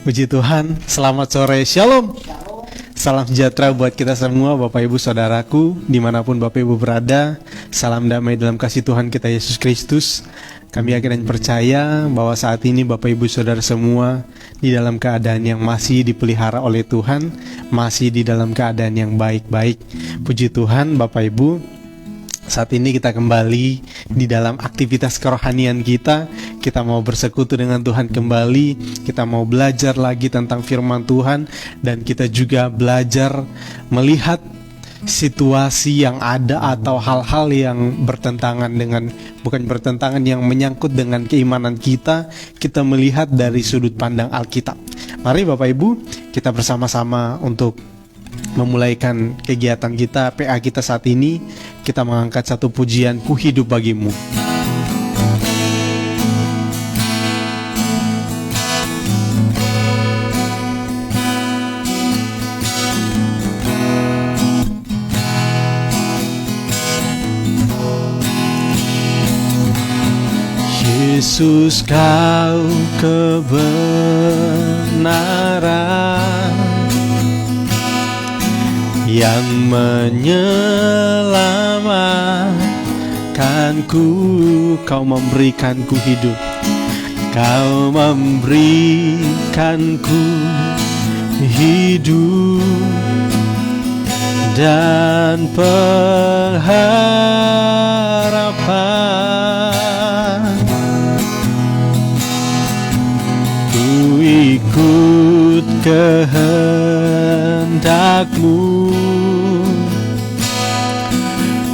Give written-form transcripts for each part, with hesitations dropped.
Puji Tuhan, selamat sore, Shalom. Salam sejahtera buat kita semua, Bapak Ibu Saudaraku, dimanapun Bapak Ibu berada. Salam damai dalam kasih Tuhan kita Yesus Kristus. Kami yakin dan percaya bahwa saat ini Bapak Ibu Saudara semua di dalam keadaan yang masih dipelihara oleh Tuhan, masih di dalam keadaan yang baik-baik. Puji Tuhan Bapak Ibu, saat ini kita kembali di dalam aktivitas kerohanian kita. Kita mau bersekutu dengan Tuhan kembali. Kita mau belajar lagi tentang firman Tuhan. Dan kita juga belajar melihat situasi yang ada atau hal-hal yang bertentangan dengan, bukan bertentangan, yang menyangkut dengan keimanan kita. Kita melihat dari sudut pandang Alkitab. Mari Bapak Ibu, kita bersama-sama untuk memulaikan kegiatan kita, PA kita saat ini. Kita mengangkat satu pujian, Ku Hidup Bagimu. Yesus, Kau kebenaran yang menyelamatkanku. Kau memberikanku hidup, Kau memberikanku hidup dan pengharapan. Ku ikut kehendak-Mu,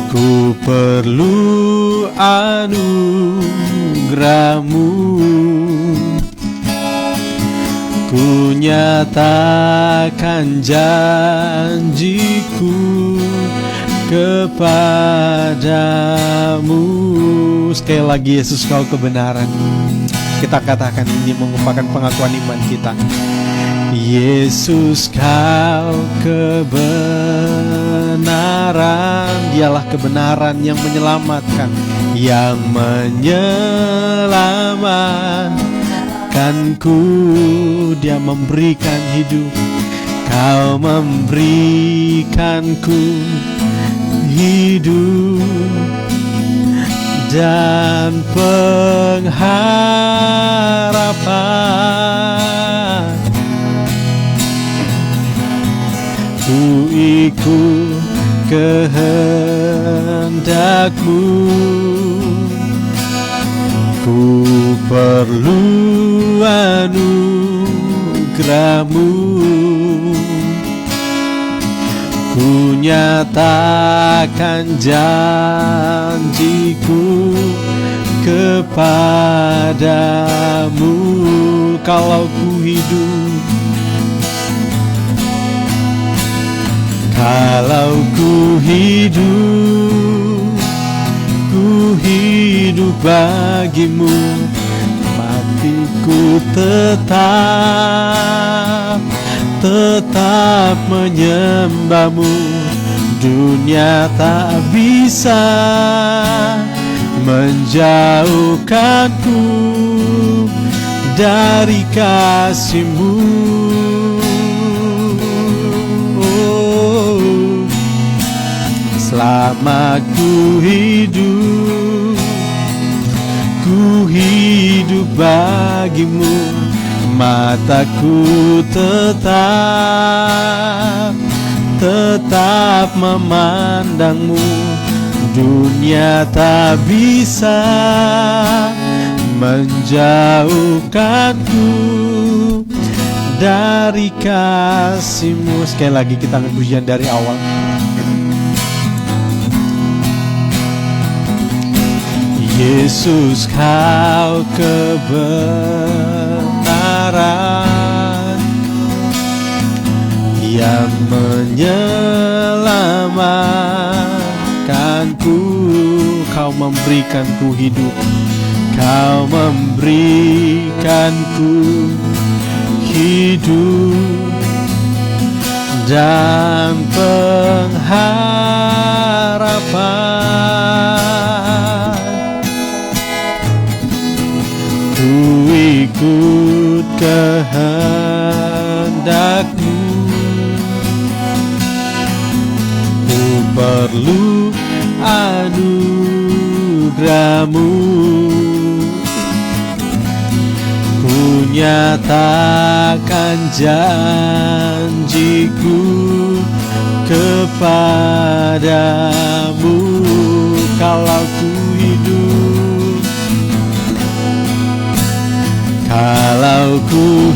ku perlu anugerah-Mu. Ku nyatakan janjiku kepadamu. Sekali lagi, Yesus, Kau kebenaran. Kita katakan, ini merupakan pengakuan iman kita. Yesus, Kau kebenaran. Dialah kebenaran yang menyelamatkan, yang menyelamatkanku. Dia memberikan hidup, Kau memberikanku hidup dan pengharapan. Ku ikut kehendak-Mu, ku perlu anugerah-Mu. Ku nyatakan janjiku kepadamu. Kalau ku hidup, kalau ku hidup bagimu. Matiku tetap menyembah-Mu. Dunia tak bisa menjauhkanku dari kasih-Mu. Oh, selama ku hidup bagi-Mu. Mataku tetap memandang-Mu. Dunia tak bisa menjauhkanku dari kasih-Mu. Sekali lagi kita angkat pujian dari awal. Yesus, Kau kebenaran yang menyelamatkanku. Kau memberikanku hidup, Kau memberikanku hidup dan pengharapan. Ku ikut kehendak-Mu. Ku perlu anugerah-Mu, ku nyatakan janji-Ku kepadamu. Kalau ku hidup, kalau ku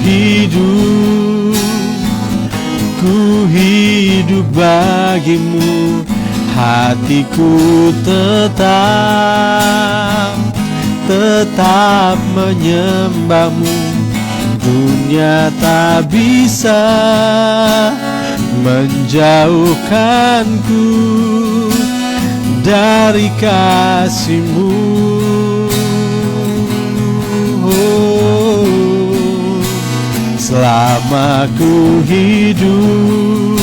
hidup bagi-Mu. Hatiku tetap menyembah-Mu. Dunia tak bisa menjauhkanku dari kasih-Mu. Selama ku hidup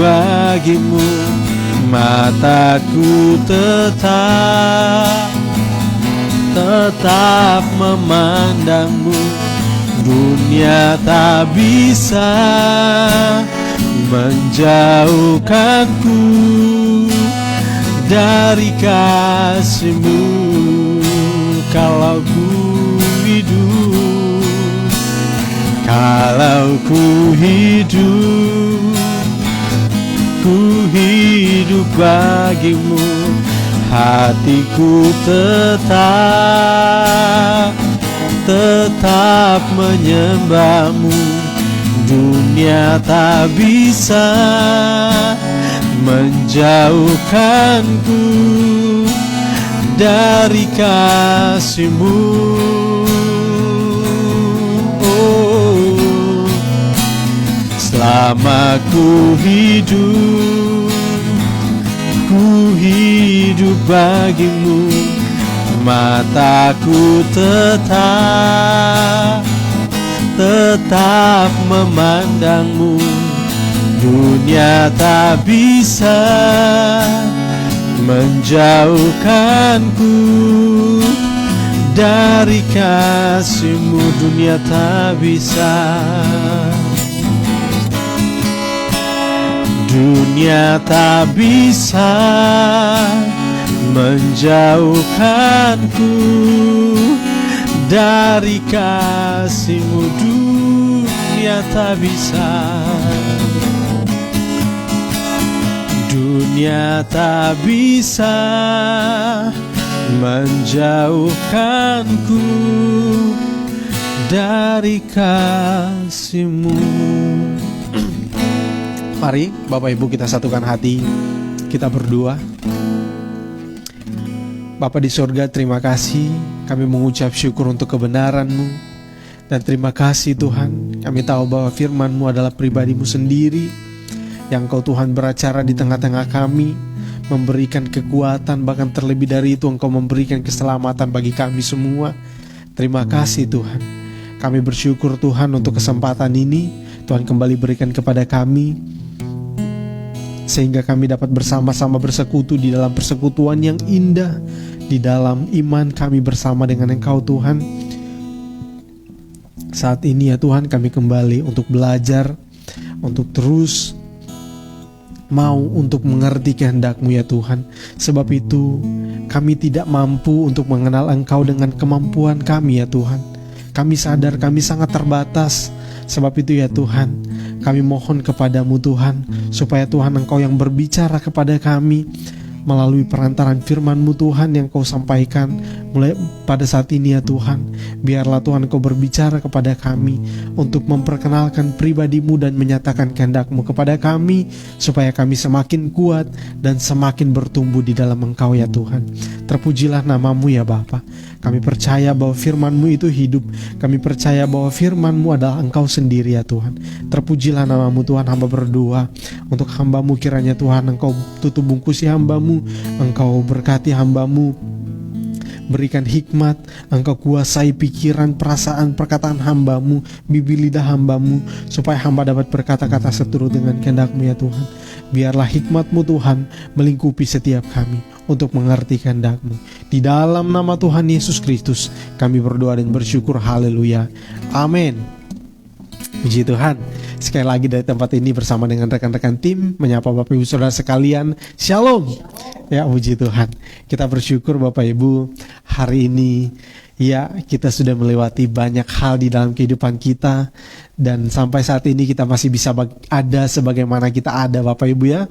bagi-Mu. Mataku tetap memandang-Mu. Dunia tak bisa menjauhkanku dari kasih-Mu. Kalau ku hidup bagi-Mu. Hatiku tetap menyembah-Mu. Dunia tak bisa menjauhkanku dari kasih-Mu. Selama ku hidup bagi-Mu. Mataku tetap memandang-Mu. Dunia tak bisa menjauhkanku dari kasih-Mu. Dunia tak bisa, dunia tak bisa menjauhkanku dari kasih-Mu. Dunia tak bisa, dunia tak bisa menjauhkanku dari kasih-Mu. Mari Bapak Ibu kita satukan hati, kita berdoa. Bapa di surga, terima kasih, kami mengucap syukur untuk kebenaran-Mu. Dan terima kasih Tuhan, kami tahu bahwa firman-Mu adalah pribadi-Mu sendiri, yang Engkau Tuhan beracara di tengah-tengah kami, memberikan kekuatan, bahkan terlebih dari itu Engkau memberikan keselamatan bagi kami semua. Terima kasih Tuhan, kami bersyukur Tuhan untuk kesempatan ini Tuhan kembali berikan kepada kami, sehingga kami dapat bersama-sama bersekutu di dalam persekutuan yang indah, di dalam iman kami bersama dengan Engkau Tuhan. Saat ini ya Tuhan, kami kembali untuk belajar, untuk terus mau untuk mengerti kehendak-Mu ya Tuhan. Sebab itu kami tidak mampu untuk mengenal Engkau dengan kemampuan kami ya Tuhan. Kami sadar kami sangat terbatas. Sebab itu ya Tuhan, kami mohon kepada-Mu Tuhan, supaya Tuhan Engkau yang berbicara kepada kami melalui perantaran firman-Mu Tuhan yang Kau sampaikan mulai pada saat ini ya Tuhan. Biarlah Tuhan Kau berbicara kepada kami untuk memperkenalkan pribadi-Mu dan menyatakan kehendak-Mu kepada kami, supaya kami semakin kuat dan semakin bertumbuh di dalam Engkau ya Tuhan. Terpujilah nama-Mu ya Bapa. Kami percaya bahwa firman-Mu itu hidup. Kami percaya bahwa firman-Mu adalah Engkau sendiri ya Tuhan. Terpujilah nama-Mu Tuhan. Hamba berdoa untuk hamba-Mu, kiranya Tuhan Engkau tutup bungkusi hamba-Mu, Engkau berkati hamba-Mu, berikan hikmat, Engkau kuasai pikiran, perasaan, perkataan hamba-Mu, bibir lidah hamba-Mu, supaya hamba dapat berkata-kata seturut dengan kehendak-Mu ya Tuhan. Biarlah hikmat-Mu Tuhan melingkupi setiap kami untuk mengerti kehendak-Mu. Di dalam nama Tuhan Yesus Kristus kami berdoa dan bersyukur, haleluya, amin. Puji Tuhan. Sekali lagi dari tempat ini bersama dengan rekan-rekan tim menyapa Bapak Ibu Saudara sekalian, Shalom. Ya, puji Tuhan. Kita bersyukur Bapak Ibu, hari ini ya kita sudah melewati banyak hal di dalam kehidupan kita, dan sampai saat ini kita masih bisa ada sebagaimana kita ada Bapak Ibu ya.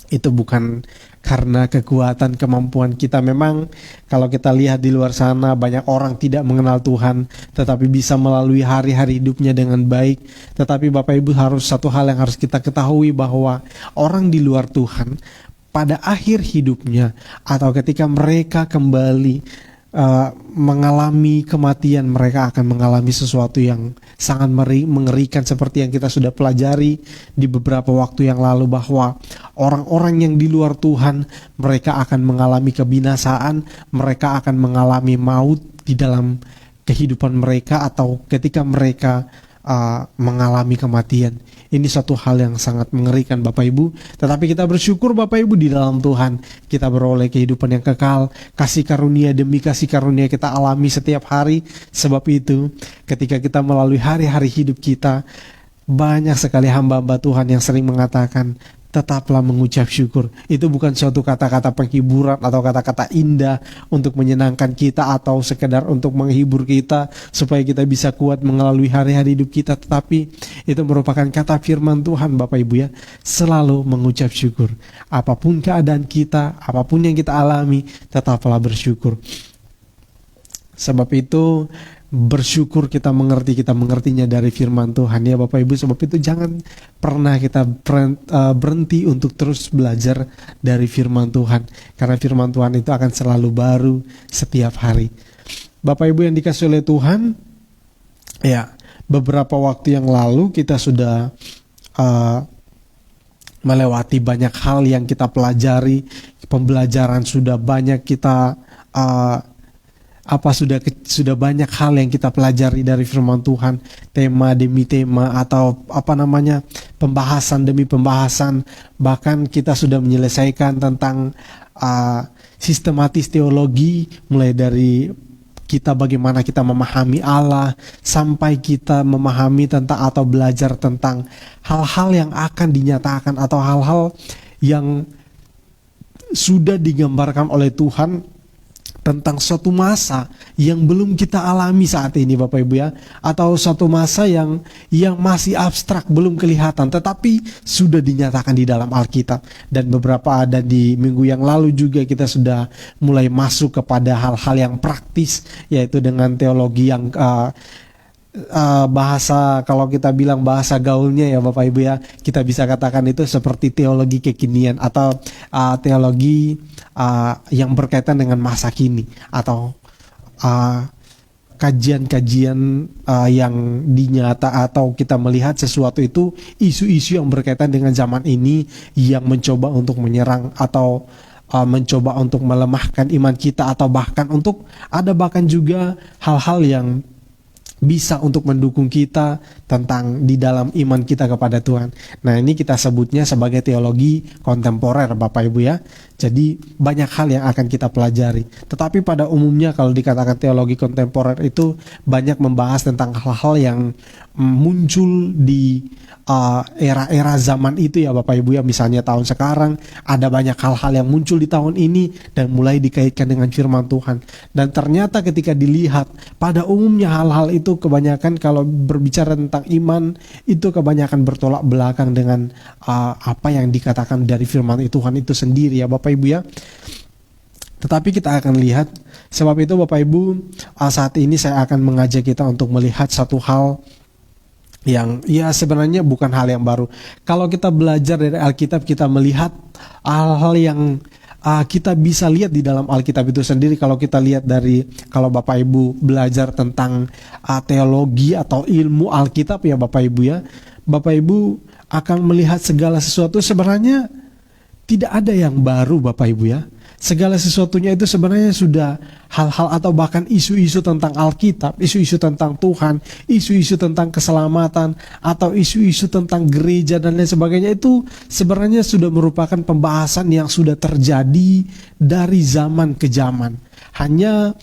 Itu bukan karena kekuatan kemampuan kita. Memang kalau kita lihat di luar sana banyak orang tidak mengenal Tuhan, tetapi bisa melalui hari-hari hidupnya dengan baik. Tetapi Bapak Ibu, satu hal yang harus kita ketahui, bahwa orang di luar Tuhan pada akhir hidupnya atau ketika mereka kembali mengalami kematian, mereka akan mengalami sesuatu yang sangat mengerikan, seperti yang kita sudah pelajari di beberapa waktu yang lalu, bahwa orang-orang yang di luar Tuhan, mereka akan mengalami kebinasaan, mereka akan mengalami maut di dalam kehidupan mereka, atau ketika mereka mengalami kematian. Ini satu hal yang sangat mengerikan Bapak Ibu. Tetapi kita bersyukur Bapak Ibu, di dalam Tuhan kita beroleh kehidupan yang kekal, kasih karunia demi kasih karunia kita alami setiap hari. Sebab itu ketika kita melalui hari-hari hidup kita, banyak sekali hamba-hamba Tuhan yang sering mengatakan, tetaplah mengucap syukur. Itu bukan suatu kata-kata penghiburan atau kata-kata indah untuk menyenangkan kita atau sekedar untuk menghibur kita supaya kita bisa kuat melalui hari-hari hidup kita, tetapi itu merupakan kata firman Tuhan Bapak Ibu ya. Selalu mengucap syukur. Apapun keadaan kita, apapun yang kita alami, tetaplah bersyukur. Sebab itu bersyukur kita mengertinya dari firman Tuhan ya Bapak Ibu. Sebab itu jangan pernah kita berhenti untuk terus belajar dari firman Tuhan, karena firman Tuhan itu akan selalu baru setiap hari. Bapak Ibu yang dikasihi oleh Tuhan, ya beberapa waktu yang lalu kita sudah melewati banyak hal yang kita pelajari. Pembelajaran sudah banyak kita sudah banyak hal yang kita pelajari dari firman Tuhan, tema demi tema, atau pembahasan demi pembahasan. Bahkan kita sudah menyelesaikan tentang sistematis teologi, mulai dari kita bagaimana kita memahami Allah, sampai kita memahami tentang atau belajar tentang hal-hal yang akan dinyatakan atau hal-hal yang sudah digambarkan oleh Tuhan tentang suatu masa yang belum kita alami saat ini Bapak Ibu ya, atau suatu masa yang masih abstrak, belum kelihatan, tetapi sudah dinyatakan di dalam Alkitab. Dan beberapa ada di minggu yang lalu juga kita sudah mulai masuk kepada hal-hal yang praktis, yaitu dengan teologi yang bahasa, kalau kita bilang bahasa gaulnya ya Bapak Ibu ya, kita bisa katakan itu seperti teologi kekinian atau teologi yang berkaitan dengan masa kini, atau kajian-kajian yang dinyata atau kita melihat sesuatu itu isu-isu yang berkaitan dengan zaman ini, yang mencoba untuk menyerang atau mencoba untuk melemahkan iman kita, atau bahkan juga hal-hal yang bisa untuk mendukung kita tentang di dalam iman kita kepada Tuhan. Nah, ini kita sebutnya sebagai teologi kontemporer Bapak Ibu ya. Jadi banyak hal yang akan kita pelajari. Tetapi pada umumnya kalau dikatakan teologi kontemporer itu banyak membahas tentang hal-hal yang muncul di era-era zaman itu ya Bapak Ibu ya. Misalnya tahun sekarang ada banyak hal-hal yang muncul di tahun ini dan mulai dikaitkan dengan firman Tuhan. Dan ternyata ketika dilihat, pada umumnya hal-hal itu kebanyakan kalau berbicara tentang iman itu kebanyakan bertolak belakang dengan apa yang dikatakan dari firman Tuhan itu sendiri ya Bapak Ibu ya. Tetapi kita akan lihat, sebab itu Bapak Ibu, saat ini saya akan mengajak kita untuk melihat satu hal yang ya sebenarnya bukan hal yang baru. Kalau kita belajar dari Alkitab, kita melihat hal-hal yang kita bisa lihat di dalam Alkitab itu sendiri. Kalau kita lihat kalau Bapak Ibu belajar tentang teologi atau ilmu Alkitab ya Bapak Ibu ya, Bapak Ibu akan melihat segala sesuatu sebenarnya tidak ada yang baru Bapak Ibu ya. segala sesuatunya itu sebenarnya sudah hal-hal atau bahkan isu-isu tentang Alkitab, isu-isu tentang Tuhan, isu-isu tentang keselamatan, atau isu-isu tentang gereja dan lain sebagainya, itu sebenarnya sudah merupakan pembahasan yang sudah terjadi dari zaman ke zaman. Hanya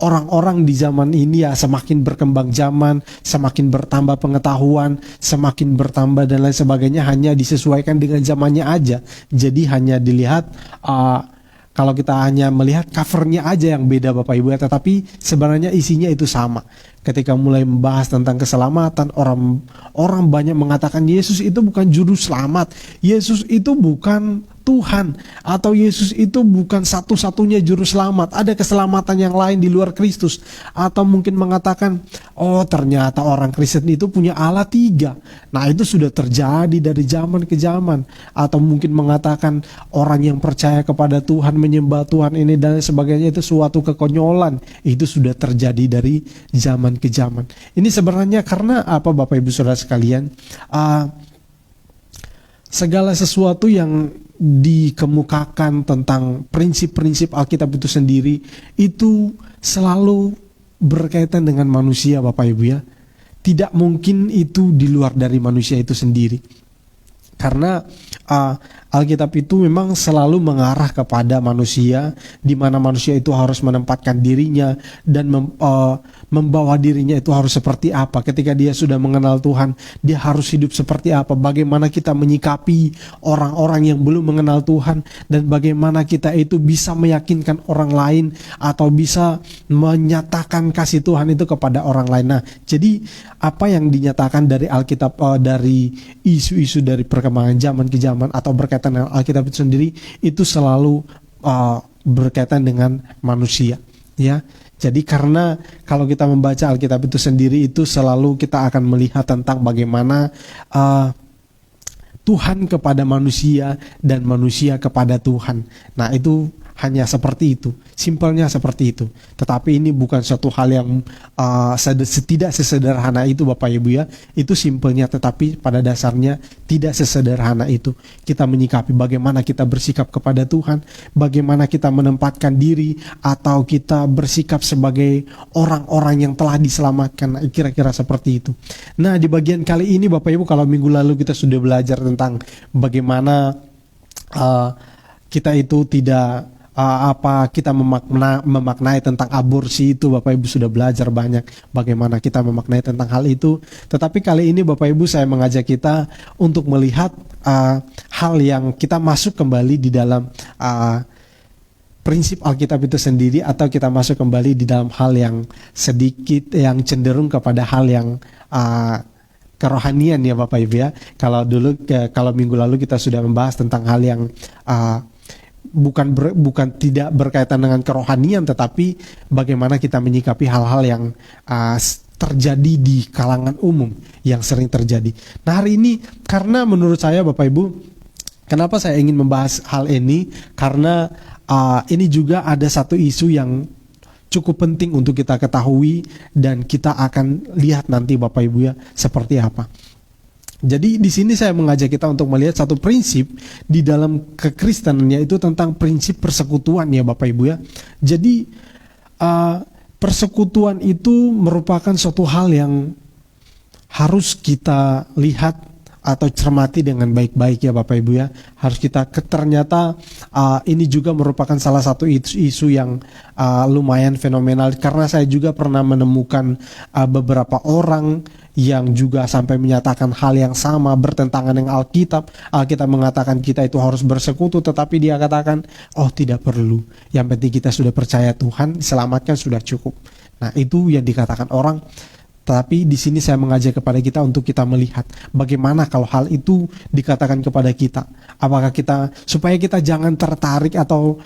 orang-orang di zaman ini ya semakin berkembang zaman, semakin bertambah pengetahuan, semakin bertambah dan lain sebagainya, hanya disesuaikan dengan zamannya aja. Jadi hanya dilihat kalau kita hanya melihat covernya aja yang beda Bapak Ibu ya, tetapi sebenarnya isinya itu sama. Ketika mulai membahas tentang keselamatan, orang banyak mengatakan Yesus itu bukan juru selamat, Yesus itu bukan Tuhan, atau Yesus itu bukan satu-satunya juru selamat, ada keselamatan yang lain di luar Kristus. Atau mungkin mengatakan, oh ternyata orang Kristen itu punya Allah 3. Nah itu sudah terjadi dari zaman ke zaman. Atau mungkin mengatakan orang yang percaya kepada Tuhan, menyembah Tuhan ini dan sebagainya, itu suatu kekonyolan. Itu sudah terjadi dari zaman ke zaman. Ini sebenarnya karena apa Bapak Ibu Saudara sekalian? Segala sesuatu yang dikemukakan tentang prinsip-prinsip Alkitab itu sendiri, itu selalu berkaitan dengan manusia Bapak Ibu ya. Tidak mungkin itu di luar dari manusia itu sendiri. Karena Alkitab itu memang selalu mengarah kepada manusia, di mana manusia itu harus menempatkan dirinya dan membawa dirinya itu harus seperti apa. Ketika dia sudah mengenal Tuhan, dia harus hidup seperti apa. Bagaimana kita menyikapi orang-orang yang belum mengenal Tuhan, dan bagaimana kita itu bisa meyakinkan orang lain atau bisa menyatakan kasih Tuhan itu kepada orang lain. Nah, jadi apa yang dinyatakan dari Alkitab, dari isu-isu dari perkembangan zaman ke zaman atau berkaitan dengan Alkitab itu sendiri, itu selalu berkaitan dengan manusia ya. Jadi karena kalau kita membaca Alkitab itu sendiri, itu selalu kita akan melihat tentang bagaimana Tuhan kepada manusia dan manusia kepada Tuhan. Nah itu hanya seperti itu, simpelnya seperti itu. Tetapi ini bukan suatu hal yang tidak sesederhana itu Bapak Ibu ya. Itu simpelnya, tetapi pada dasarnya tidak sesederhana itu. Kita menyikapi bagaimana kita bersikap kepada Tuhan, bagaimana kita menempatkan diri atau kita bersikap sebagai orang-orang yang telah diselamatkan, kira-kira seperti itu. Nah di bagian kali ini Bapak Ibu, kalau minggu lalu kita sudah belajar tentang bagaimana kita itu tidak kita memaknai tentang aborsi, itu Bapak Ibu sudah belajar banyak bagaimana kita memaknai tentang hal itu. Tetapi kali ini Bapak Ibu saya mengajak kita untuk melihat hal yang kita masuk kembali di dalam prinsip Alkitab itu sendiri, atau kita masuk kembali di dalam hal yang sedikit yang cenderung kepada hal yang kerohanian ya Bapak Ibu ya. Kalau minggu lalu kita sudah membahas tentang hal yang bukan tidak berkaitan dengan kerohanian, tetapi bagaimana kita menyikapi hal-hal yang terjadi di kalangan umum, yang sering terjadi. Nah hari ini, karena menurut saya Bapak Ibu, kenapa saya ingin membahas hal ini, karena ini juga ada satu isu yang cukup penting untuk kita ketahui, dan kita akan lihat nanti Bapak Ibu ya seperti apa. Jadi di sini saya mengajak kita untuk melihat satu prinsip di dalam kekristenan, yaitu tentang prinsip persekutuan ya Bapak Ibu ya. Jadi persekutuan itu merupakan suatu hal yang harus kita lihat atau cermati dengan baik-baik ya Bapak Ibu ya. Harus kita ternyata ini juga merupakan salah satu isu yang lumayan fenomenal, karena saya juga pernah menemukan beberapa orang yang juga sampai menyatakan hal yang sama, bertentangan dengan Alkitab. Alkitab mengatakan kita itu harus bersekutu, tetapi dia katakan, oh tidak perlu, yang penting kita sudah percaya Tuhan, diselamatkan sudah cukup. Nah itu yang dikatakan orang. Tapi di sini saya mengajak kepada kita untuk kita melihat bagaimana kalau hal itu dikatakan kepada kita. Apakah kita, supaya kita jangan tertarik atau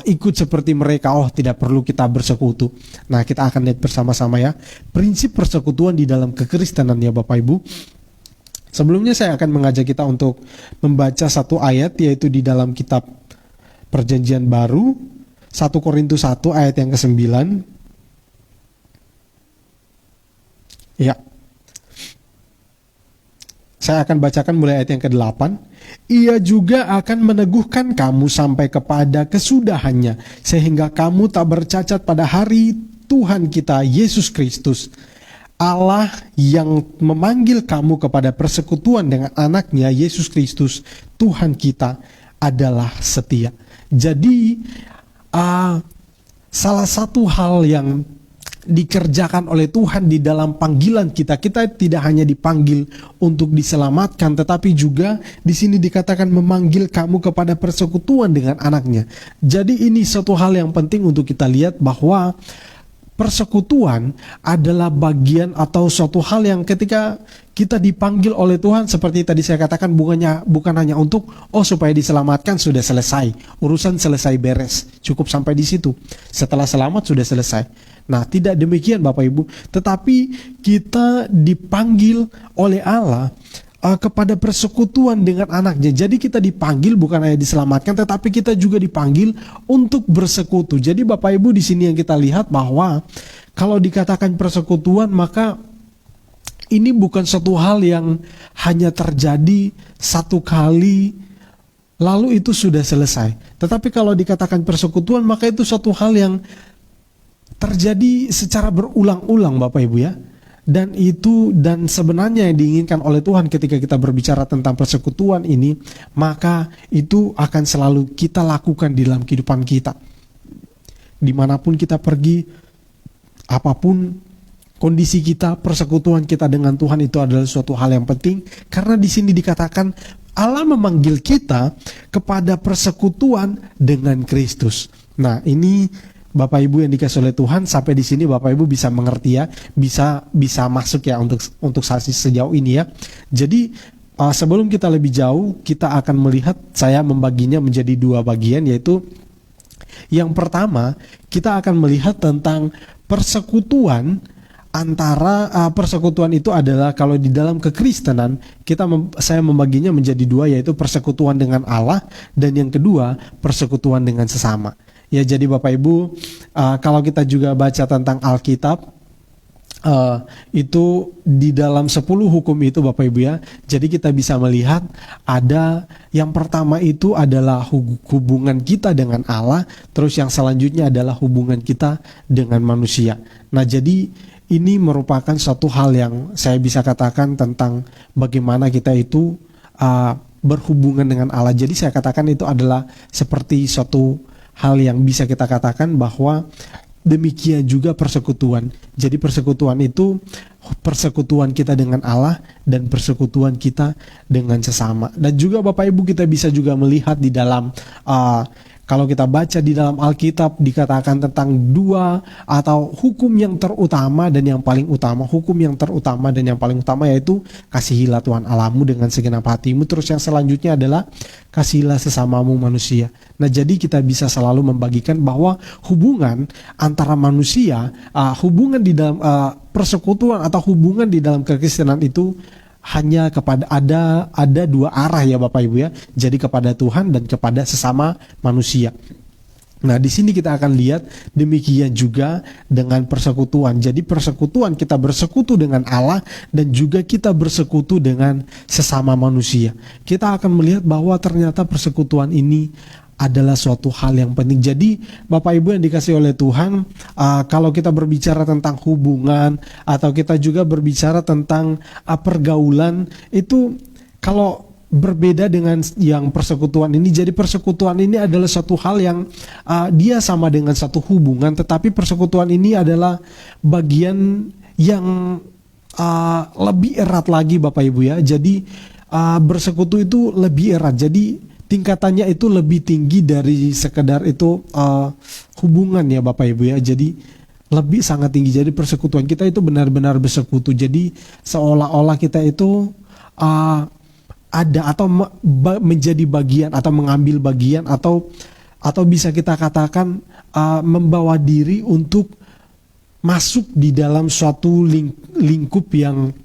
ikut seperti mereka, oh tidak perlu kita bersekutu. Nah kita akan lihat bersama-sama ya prinsip persekutuan di dalam kekristenan ya Bapak Ibu. Sebelumnya saya akan mengajak kita untuk membaca satu ayat, yaitu di dalam kitab Perjanjian Baru, 1 Korintus 1 ayat yang ke-9. Ya. Saya akan bacakan mulai ayat yang ke-8. Ia juga akan meneguhkan kamu sampai kepada kesudahannya, sehingga kamu tak bercacat pada hari Tuhan kita Yesus Kristus. Allah yang memanggil kamu kepada persekutuan dengan anaknya Yesus Kristus, Tuhan kita, adalah setia. Jadi salah satu hal yang dikerjakan oleh Tuhan di dalam panggilan kita tidak hanya dipanggil untuk diselamatkan, tetapi juga di sini dikatakan memanggil kamu kepada persekutuan dengan anaknya. Jadi ini satu hal yang penting untuk kita lihat, bahwa persekutuan adalah bagian atau suatu hal yang ketika kita dipanggil oleh Tuhan, seperti tadi saya katakan, bukan hanya untuk supaya diselamatkan sudah selesai, urusan selesai beres, cukup sampai di situ. Setelah selamat sudah selesai. Nah, tidak demikian Bapak Ibu, tetapi kita dipanggil oleh Allah kepada persekutuan dengan anaknya. Jadi kita dipanggil bukan hanya diselamatkan, tetapi kita juga dipanggil untuk bersekutu. Jadi Bapak Ibu, di sini yang kita lihat bahwa kalau dikatakan persekutuan, maka ini bukan satu hal yang hanya terjadi satu kali lalu itu sudah selesai. Tetapi kalau dikatakan persekutuan, maka itu satu hal yang terjadi secara berulang-ulang Bapak Ibu ya. Dan sebenarnya yang diinginkan oleh Tuhan ketika kita berbicara tentang persekutuan ini, maka itu akan selalu kita lakukan di dalam kehidupan kita. Dimanapun kita pergi, apapun kondisi kita, persekutuan kita dengan Tuhan itu adalah suatu hal yang penting. Karena di sini dikatakan Allah memanggil kita kepada persekutuan dengan Kristus. Nah, ini Bapak Ibu yang dikasih oleh Tuhan, sampai di sini Bapak Ibu bisa mengerti ya, bisa masuk ya untuk sejauh ini ya. Jadi sebelum kita lebih jauh, kita akan melihat, saya membaginya menjadi dua bagian, yaitu yang pertama kita akan melihat tentang persekutuan antara persekutuan itu adalah, kalau di dalam kekristenan saya membaginya menjadi dua, yaitu persekutuan dengan Allah, dan yang kedua persekutuan dengan sesama. Ya, jadi Bapak Ibu, kalau kita juga baca tentang Alkitab, itu di dalam 10 hukum itu Bapak Ibu ya, jadi kita bisa melihat ada yang pertama itu adalah hubungan kita dengan Allah, terus yang selanjutnya adalah hubungan kita dengan manusia. Nah, jadi ini merupakan satu hal yang saya bisa katakan tentang bagaimana kita itu berhubungan dengan Allah. Jadi saya katakan itu adalah seperti suatu hal yang bisa kita katakan bahwa demikian juga persekutuan. Jadi persekutuan itu persekutuan kita dengan Allah dan persekutuan kita dengan sesama. Dan juga Bapak Ibu, kita bisa juga melihat di dalam kalau kita baca di dalam Alkitab, dikatakan tentang dua atau hukum yang terutama dan yang paling utama. Hukum yang terutama dan yang paling utama yaitu kasihilah Tuhan Allahmu dengan segenap hatimu. Terus yang selanjutnya adalah kasihilah sesamamu manusia. Nah, jadi kita bisa selalu membagikan bahwa hubungan antara manusia, hubungan di dalam persekutuan atau hubungan di dalam kekristenan itu hanya kepada ada dua arah ya Bapak Ibu ya. Jadi kepada Tuhan dan kepada sesama manusia. Nah, di sini kita akan lihat demikian juga dengan persekutuan. Jadi persekutuan, kita bersekutu dengan Allah dan juga kita bersekutu dengan sesama manusia. Kita akan melihat bahwa ternyata persekutuan ini adalah suatu hal yang penting. Jadi Bapak Ibu yang dikasih oleh Tuhan, kalau kita berbicara tentang hubungan atau kita juga berbicara tentang pergaulan, itu kalau berbeda dengan yang persekutuan ini. Jadi persekutuan ini adalah satu hal yang dia sama dengan satu hubungan, tetapi persekutuan ini adalah bagian yang lebih erat lagi Bapak Ibu ya. Jadi bersekutu itu lebih erat. Jadi tingkatannya itu lebih tinggi dari sekedar itu hubungan ya Bapak Ibu ya. Jadi lebih sangat tinggi. Jadi persekutuan kita itu benar-benar bersekutu. Jadi seolah-olah kita itu ada atau menjadi bagian atau mengambil bagian atau bisa kita katakan membawa diri untuk masuk di dalam suatu lingkup yang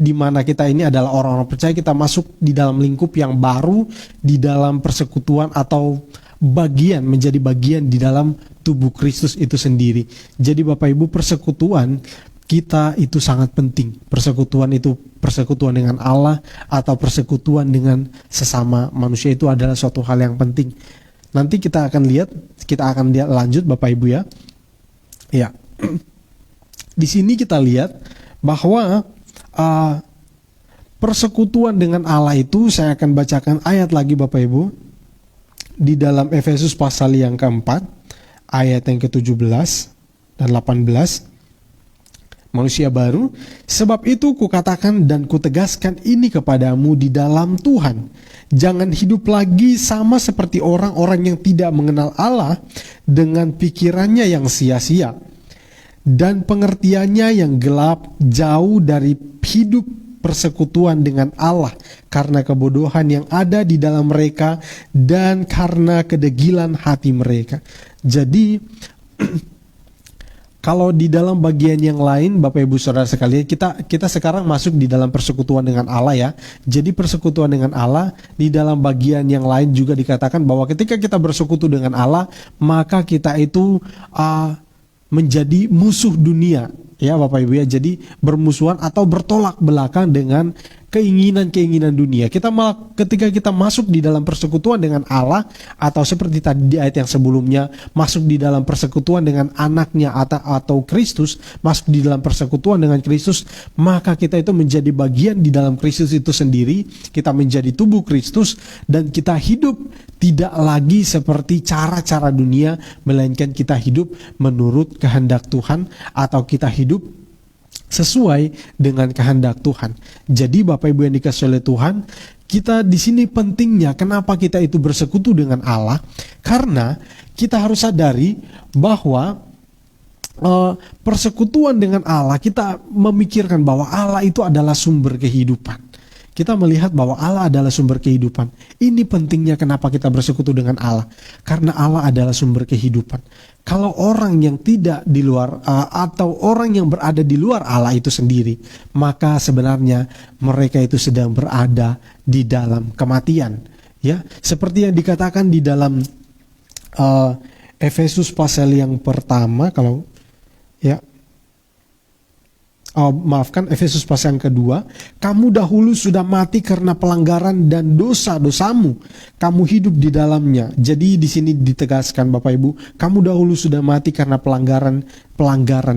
di mana kita ini adalah orang-orang percaya, kita masuk di dalam lingkup yang baru di dalam persekutuan atau menjadi bagian di dalam tubuh Kristus itu sendiri. Jadi Bapak Ibu, persekutuan kita itu sangat penting. Persekutuan itu, persekutuan dengan Allah atau persekutuan dengan sesama manusia itu adalah suatu hal yang penting. Nanti kita akan lihat lanjut Bapak Ibu ya. Ya. Di sini kita lihat bahwa persekutuan dengan Allah itu, saya akan bacakan ayat lagi Bapak Ibu. Di dalam Efesus pasal yang keempat, ayat yang ke-17 dan 18. Manusia baru, sebab itu kukatakan dan kutegaskan ini kepadamu di dalam Tuhan. Jangan hidup lagi sama seperti orang-orang yang tidak mengenal Allah dengan pikirannya yang sia-sia dan pengertiannya yang gelap, jauh dari hidup persekutuan dengan Allah karena kebodohan yang ada di dalam mereka dan karena kedegilan hati mereka. Jadi kalau di dalam bagian yang lain Bapak Ibu Saudara sekalian, kita sekarang masuk di dalam persekutuan dengan Allah ya. Jadi persekutuan dengan Allah di dalam bagian yang lain juga dikatakan bahwa ketika kita bersekutu dengan Allah, maka kita itu menjadi musuh dunia. Ya Bapak Ibu ya, jadi bermusuhan atau bertolak belakang dengan keinginan-keinginan dunia. Ketika kita masuk di dalam persekutuan dengan Allah, atau seperti tadi di ayat yang sebelumnya, masuk di dalam persekutuan dengan anaknya atau Kristus, masuk di dalam persekutuan dengan Kristus, maka kita itu menjadi bagian di dalam Kristus itu sendiri, kita menjadi tubuh Kristus, dan kita hidup tidak lagi seperti cara-cara dunia, melainkan kita hidup menurut kehendak Tuhan, atau kita hidup sesuai dengan kehendak Tuhan. Jadi Bapak Ibu yang dikasihi oleh Tuhan, kita di sini pentingnya kenapa kita itu bersekutu dengan Allah, karena kita harus sadari bahwa persekutuan dengan Allah, kita memikirkan bahwa Allah itu adalah sumber kehidupan. Kita melihat bahwa Allah adalah sumber kehidupan. Ini pentingnya kenapa kita bersekutu dengan Allah, karena Allah adalah sumber kehidupan. Kalau orang yang tidak di luar atau orang yang berada di luar Allah itu sendiri, maka sebenarnya mereka itu sedang berada di dalam kematian. Ya, seperti yang dikatakan di dalam Efesus pasal yang pertama, kalau ya. Efesus pasal yang kedua, kamu dahulu sudah mati karena pelanggaran dan dosa-dosamu, kamu hidup di dalamnya. Jadi di sini ditegaskan Bapak Ibu, kamu dahulu sudah mati karena pelanggaran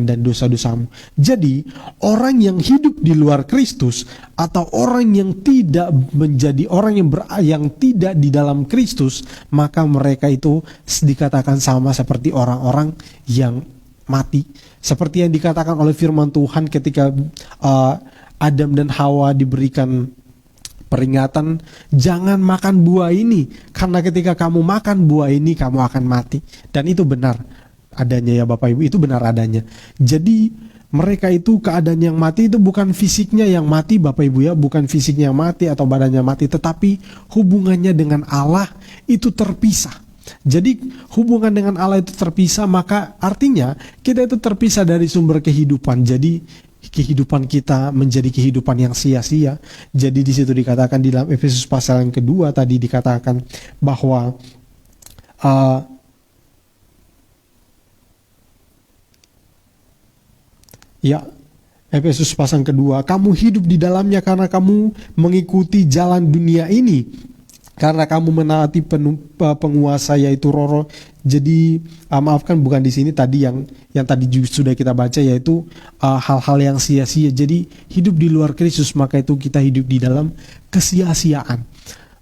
dan dosa-dosamu. Jadi orang yang hidup di luar Kristus atau orang yang tidak menjadi orang yang tidak di dalam Kristus, maka mereka itu dikatakan sama seperti orang-orang yang mati. Seperti yang dikatakan oleh firman Tuhan ketika Adam dan Hawa diberikan peringatan, jangan makan buah ini, karena ketika kamu makan buah ini kamu akan mati. Dan itu benar adanya ya Bapak Ibu, itu benar adanya. Jadi mereka itu keadaan yang mati itu bukan fisiknya yang mati Bapak Ibu ya, bukan fisiknya yang mati atau badannya mati, tetapi hubungannya dengan Allah itu terpisah. Jadi hubungan dengan Allah itu terpisah, maka artinya kita itu terpisah dari sumber kehidupan. Jadi kehidupan kita menjadi kehidupan yang sia-sia. Jadi di situ dikatakan di dalam Efesus pasal yang kedua tadi dikatakan bahwa Efesus pasal yang kedua, kamu hidup di dalamnya karena kamu mengikuti jalan dunia ini. Karena kamu menaati penguasa yaitu roh. Jadi maafkan bukan di sini tadi yang tadi sudah kita baca, yaitu hal-hal yang sia-sia. Jadi hidup di luar Kristus, maka itu kita hidup di dalam kesia-siaan.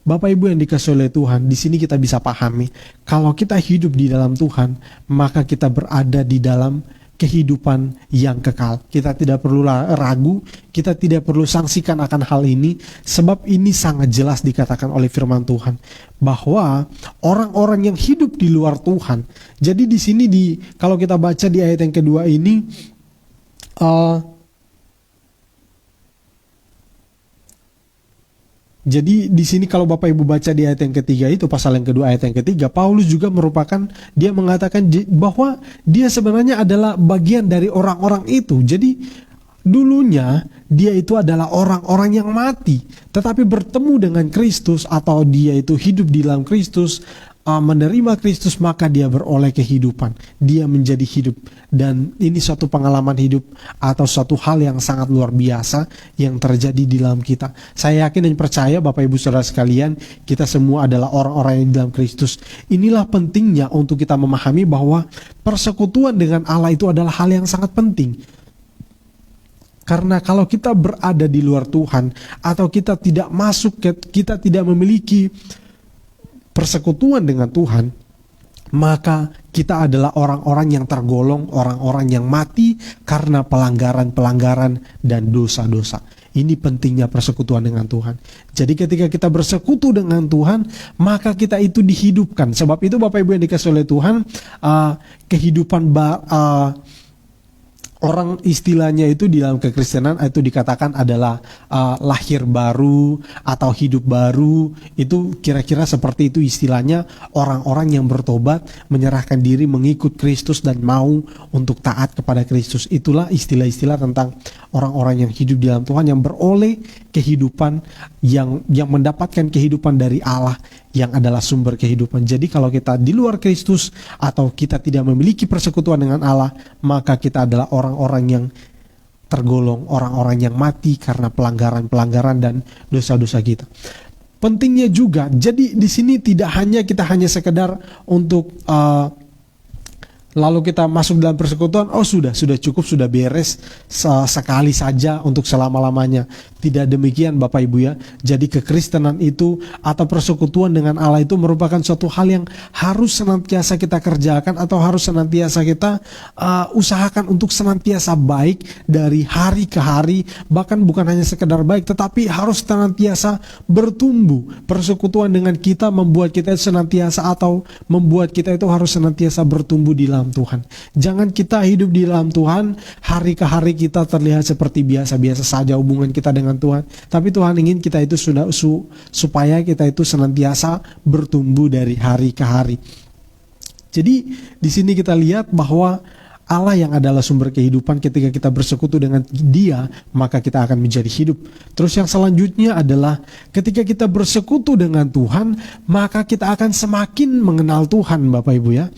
Bapak Ibu yang dikasihi oleh Tuhan, di sini kita bisa pahami kalau kita hidup di dalam Tuhan, maka kita berada di dalam kehidupan yang kekal. Kita tidak perlu ragu, kita tidak perlu sangsikan akan hal ini, sebab ini sangat jelas dikatakan oleh firman Tuhan bahwa orang-orang yang hidup di luar Tuhan. Jadi di sini kalau kita baca di ayat yang kedua ini, jadi di sini kalau Bapak Ibu baca di ayat yang ketiga itu, pasal yang kedua ayat yang ketiga, Paulus juga dia mengatakan bahwa dia sebenarnya adalah bagian dari orang-orang itu. Jadi dulunya dia itu adalah orang-orang yang mati, tetapi bertemu dengan Kristus atau dia itu hidup di dalam Kristus, menerima Kristus, maka dia beroleh kehidupan, dia menjadi hidup. Dan ini suatu pengalaman hidup atau suatu hal yang sangat luar biasa yang terjadi di dalam kita. Saya yakin dan percaya Bapak Ibu Saudara sekalian, kita semua adalah orang-orang yang di dalam Kristus. Inilah pentingnya untuk kita memahami bahwa persekutuan dengan Allah itu adalah hal yang sangat penting. Karena kalau kita berada di luar Tuhan, atau kita tidak masuk, kita tidak memiliki persekutuan dengan Tuhan, maka kita adalah orang-orang yang tergolong orang-orang yang mati karena pelanggaran-pelanggaran dan dosa-dosa. Ini pentingnya persekutuan dengan Tuhan. Jadi ketika kita bersekutu dengan Tuhan, maka kita itu dihidupkan. Sebab itu Bapak Ibu yang dikasihi oleh Tuhan, kehidupan orang istilahnya itu di dalam kekristenan itu dikatakan adalah lahir baru atau hidup baru. Itu kira-kira seperti itu istilahnya, orang-orang yang bertobat, menyerahkan diri mengikut Kristus dan mau untuk taat kepada Kristus. Itulah istilah-istilah tentang orang-orang yang hidup di dalam Tuhan, yang beroleh kehidupan, yang mendapatkan kehidupan dari Allah yang adalah sumber kehidupan. Jadi kalau kita di luar Kristus atau kita tidak memiliki persekutuan dengan Allah, maka kita adalah orang-orang yang tergolong orang-orang yang mati karena pelanggaran-pelanggaran dan dosa-dosa kita. Pentingnya juga, jadi di sini tidak hanya kita sekedar untuk lalu kita masuk dalam persekutuan, sudah cukup, sudah beres sekali saja untuk selama-lamanya. Tidak demikian Bapak Ibu ya. Jadi kekristenan itu atau persekutuan dengan Allah itu merupakan suatu hal yang harus senantiasa kita kerjakan, atau harus senantiasa kita usahakan untuk senantiasa baik dari hari ke hari. Bahkan bukan hanya sekedar baik, tetapi harus senantiasa bertumbuh. Persekutuan dengan kita membuat kita senantiasa, atau membuat kita itu harus senantiasa bertumbuh di dalam Tuhan. Jangan kita hidup di dalam Tuhan, hari ke hari kita terlihat seperti biasa-biasa saja hubungan kita dengan Tuhan. Tapi Tuhan ingin kita itu supaya kita itu senantiasa bertumbuh dari hari ke hari. Jadi di sini kita lihat bahwa Allah yang adalah sumber kehidupan, ketika kita bersekutu dengan Dia, maka kita akan menjadi hidup. Terus yang selanjutnya adalah ketika kita bersekutu dengan Tuhan, maka kita akan semakin mengenal Tuhan, Bapak Ibu ya.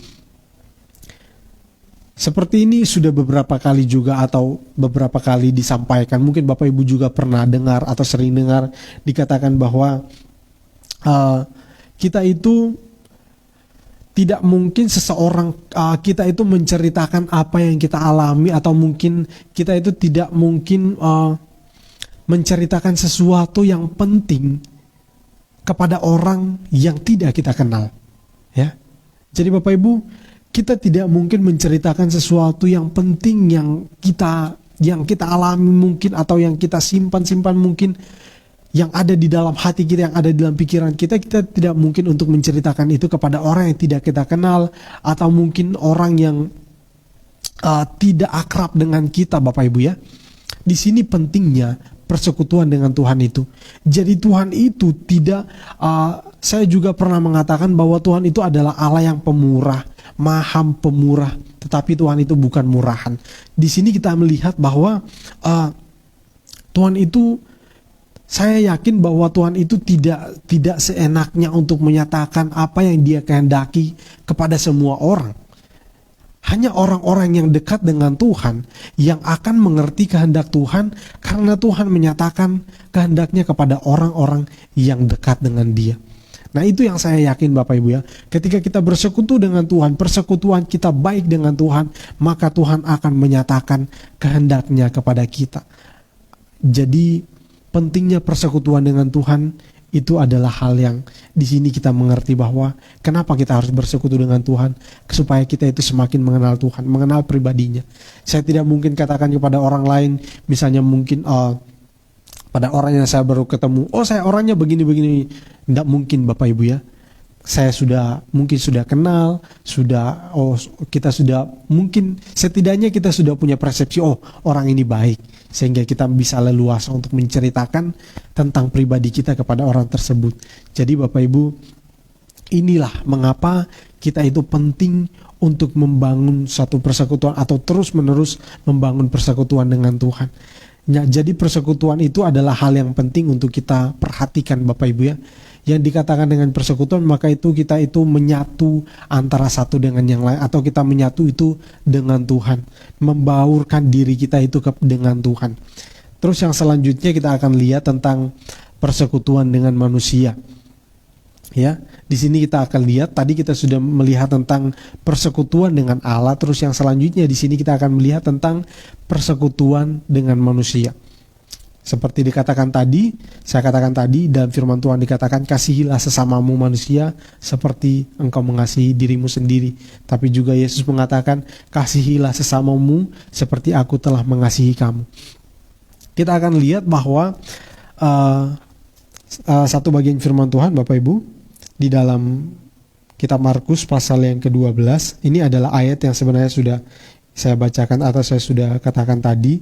Seperti ini sudah beberapa kali juga, atau beberapa kali disampaikan. Mungkin Bapak Ibu juga pernah dengar atau sering dengar dikatakan bahwa kita itu tidak mungkin seseorang kita itu menceritakan apa yang kita alami, atau mungkin kita itu tidak mungkin menceritakan sesuatu yang penting kepada orang yang tidak kita kenal. Ya, jadi Bapak Ibu, kita tidak mungkin menceritakan sesuatu yang penting yang kita alami mungkin, atau yang kita simpan mungkin, yang ada di dalam hati kita, yang ada di dalam pikiran kita. Kita tidak mungkin untuk menceritakan itu kepada orang yang tidak kita kenal, atau mungkin orang yang tidak akrab dengan kita, Bapak Ibu ya. Di sini pentingnya persekutuan dengan Tuhan itu. Jadi Tuhan itu tidak, saya juga pernah mengatakan bahwa Tuhan itu adalah Allah yang pemurah, Maha Pemurah, tetapi Tuhan itu bukan murahan. Di sini kita melihat bahwa Tuhan itu, saya yakin bahwa Tuhan itu tidak seenaknya untuk menyatakan apa yang Dia kehendaki kepada semua orang. Hanya orang-orang yang dekat dengan Tuhan yang akan mengerti kehendak Tuhan, karena Tuhan menyatakan kehendaknya kepada orang-orang yang dekat dengan Dia. Nah, itu yang saya yakin Bapak Ibu ya. Ketika kita bersekutu dengan Tuhan, persekutuan kita baik dengan Tuhan, maka Tuhan akan menyatakan kehendaknya kepada kita. Jadi pentingnya persekutuan dengan Tuhan itu adalah hal yang di sini kita mengerti bahwa kenapa kita harus bersekutu dengan Tuhan, supaya kita itu semakin mengenal Tuhan, mengenal pribadinya. Saya tidak mungkin katakan kepada orang lain, misalnya mungkin pada orang yang saya baru ketemu, saya orangnya begini-begini. Tidak mungkin Bapak Ibu ya. Saya mungkin sudah kenal, kita sudah mungkin setidaknya kita sudah punya persepsi, orang ini baik, sehingga kita bisa leluasa untuk menceritakan tentang pribadi kita kepada orang tersebut. Jadi Bapak Ibu, inilah mengapa kita itu penting untuk membangun satu persekutuan, atau terus-menerus membangun persekutuan dengan Tuhan. Ya, jadi persekutuan itu adalah hal yang penting untuk kita perhatikan Bapak Ibu ya. Yang dikatakan dengan persekutuan, maka itu kita itu menyatu antara satu dengan yang lain, atau kita menyatu itu dengan Tuhan, membaurkan diri kita itu dengan Tuhan. Terus yang selanjutnya kita akan lihat tentang persekutuan dengan manusia. Ya, di sini kita akan lihat, tadi kita sudah melihat tentang persekutuan dengan Allah, terus yang selanjutnya di sini kita akan melihat tentang persekutuan dengan manusia. Seperti dikatakan tadi, saya katakan tadi dalam firman Tuhan dikatakan, kasihilah sesamamu manusia seperti engkau mengasihi dirimu sendiri. Tapi juga Yesus mengatakan, kasihilah sesamamu seperti aku telah mengasihi kamu. Kita akan lihat bahwa satu bagian firman Tuhan Bapak Ibu di dalam kitab Markus pasal yang ke-12. Ini adalah ayat yang sebenarnya sudah saya bacakan atau saya sudah katakan tadi.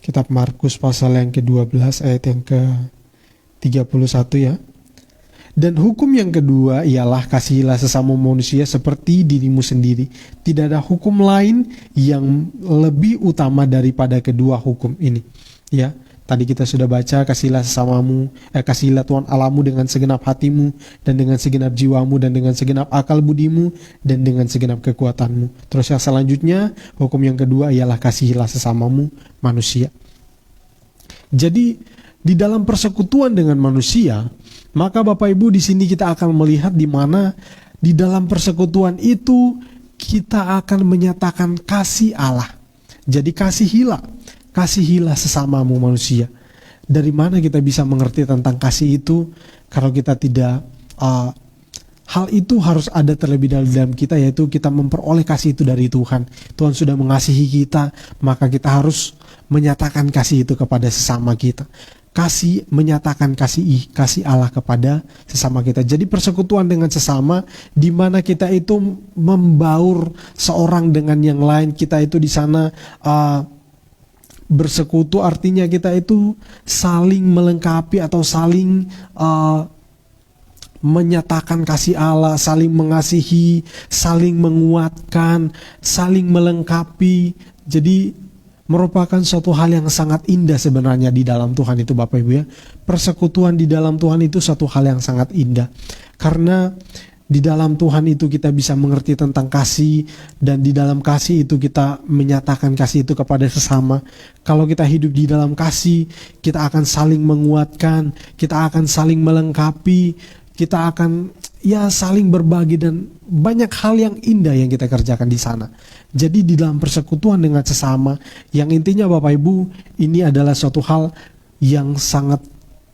Kitab Markus pasal yang ke-12 ayat yang ke-31 ya. Dan hukum yang kedua ialah kasihilah sesama manusia seperti dirimu sendiri. Tidak ada hukum lain yang lebih utama daripada kedua hukum ini. Ya, tadi kita sudah baca, kasihilah sesamamu, kasihilah Tuhan Allahmu dengan segenap hatimu, dan dengan segenap jiwamu, dan dengan segenap akal budimu, dan dengan segenap kekuatanmu. Terus yang selanjutnya, hukum yang kedua ialah kasihilah sesamamu manusia. Jadi di dalam persekutuan dengan manusia, maka Bapak Ibu di sini kita akan melihat di mana di dalam persekutuan itu kita akan menyatakan kasih Allah. Jadi kasihilah sesamamu manusia. Dari mana kita bisa mengerti tentang kasih itu? Kalau kita tidak, hal itu harus ada terlebih dahulu dalam kita, yaitu kita memperoleh kasih itu dari Tuhan. Tuhan sudah mengasihi kita, maka kita harus menyatakan kasih itu kepada sesama kita. Menyatakan kasih Allah kepada sesama kita. Jadi persekutuan dengan sesama, di mana kita itu membaur seorang dengan yang lain. Kita itu di sana bersekutu, artinya kita itu saling melengkapi atau saling menyatakan kasih Allah, saling mengasihi, saling menguatkan, saling melengkapi. Jadi merupakan suatu hal yang sangat indah sebenarnya di dalam Tuhan itu Bapak Ibu ya. Persekutuan di dalam Tuhan itu suatu hal yang sangat indah. Karena di dalam Tuhan itu kita bisa mengerti tentang kasih, dan di dalam kasih itu kita menyatakan kasih itu kepada sesama. Kalau kita hidup di dalam kasih, kita akan saling menguatkan, kita akan saling melengkapi, kita akan saling berbagi, dan banyak hal yang indah yang kita kerjakan di sana. Jadi di dalam persekutuan dengan sesama, yang intinya Bapak Ibu, ini adalah suatu hal yang sangat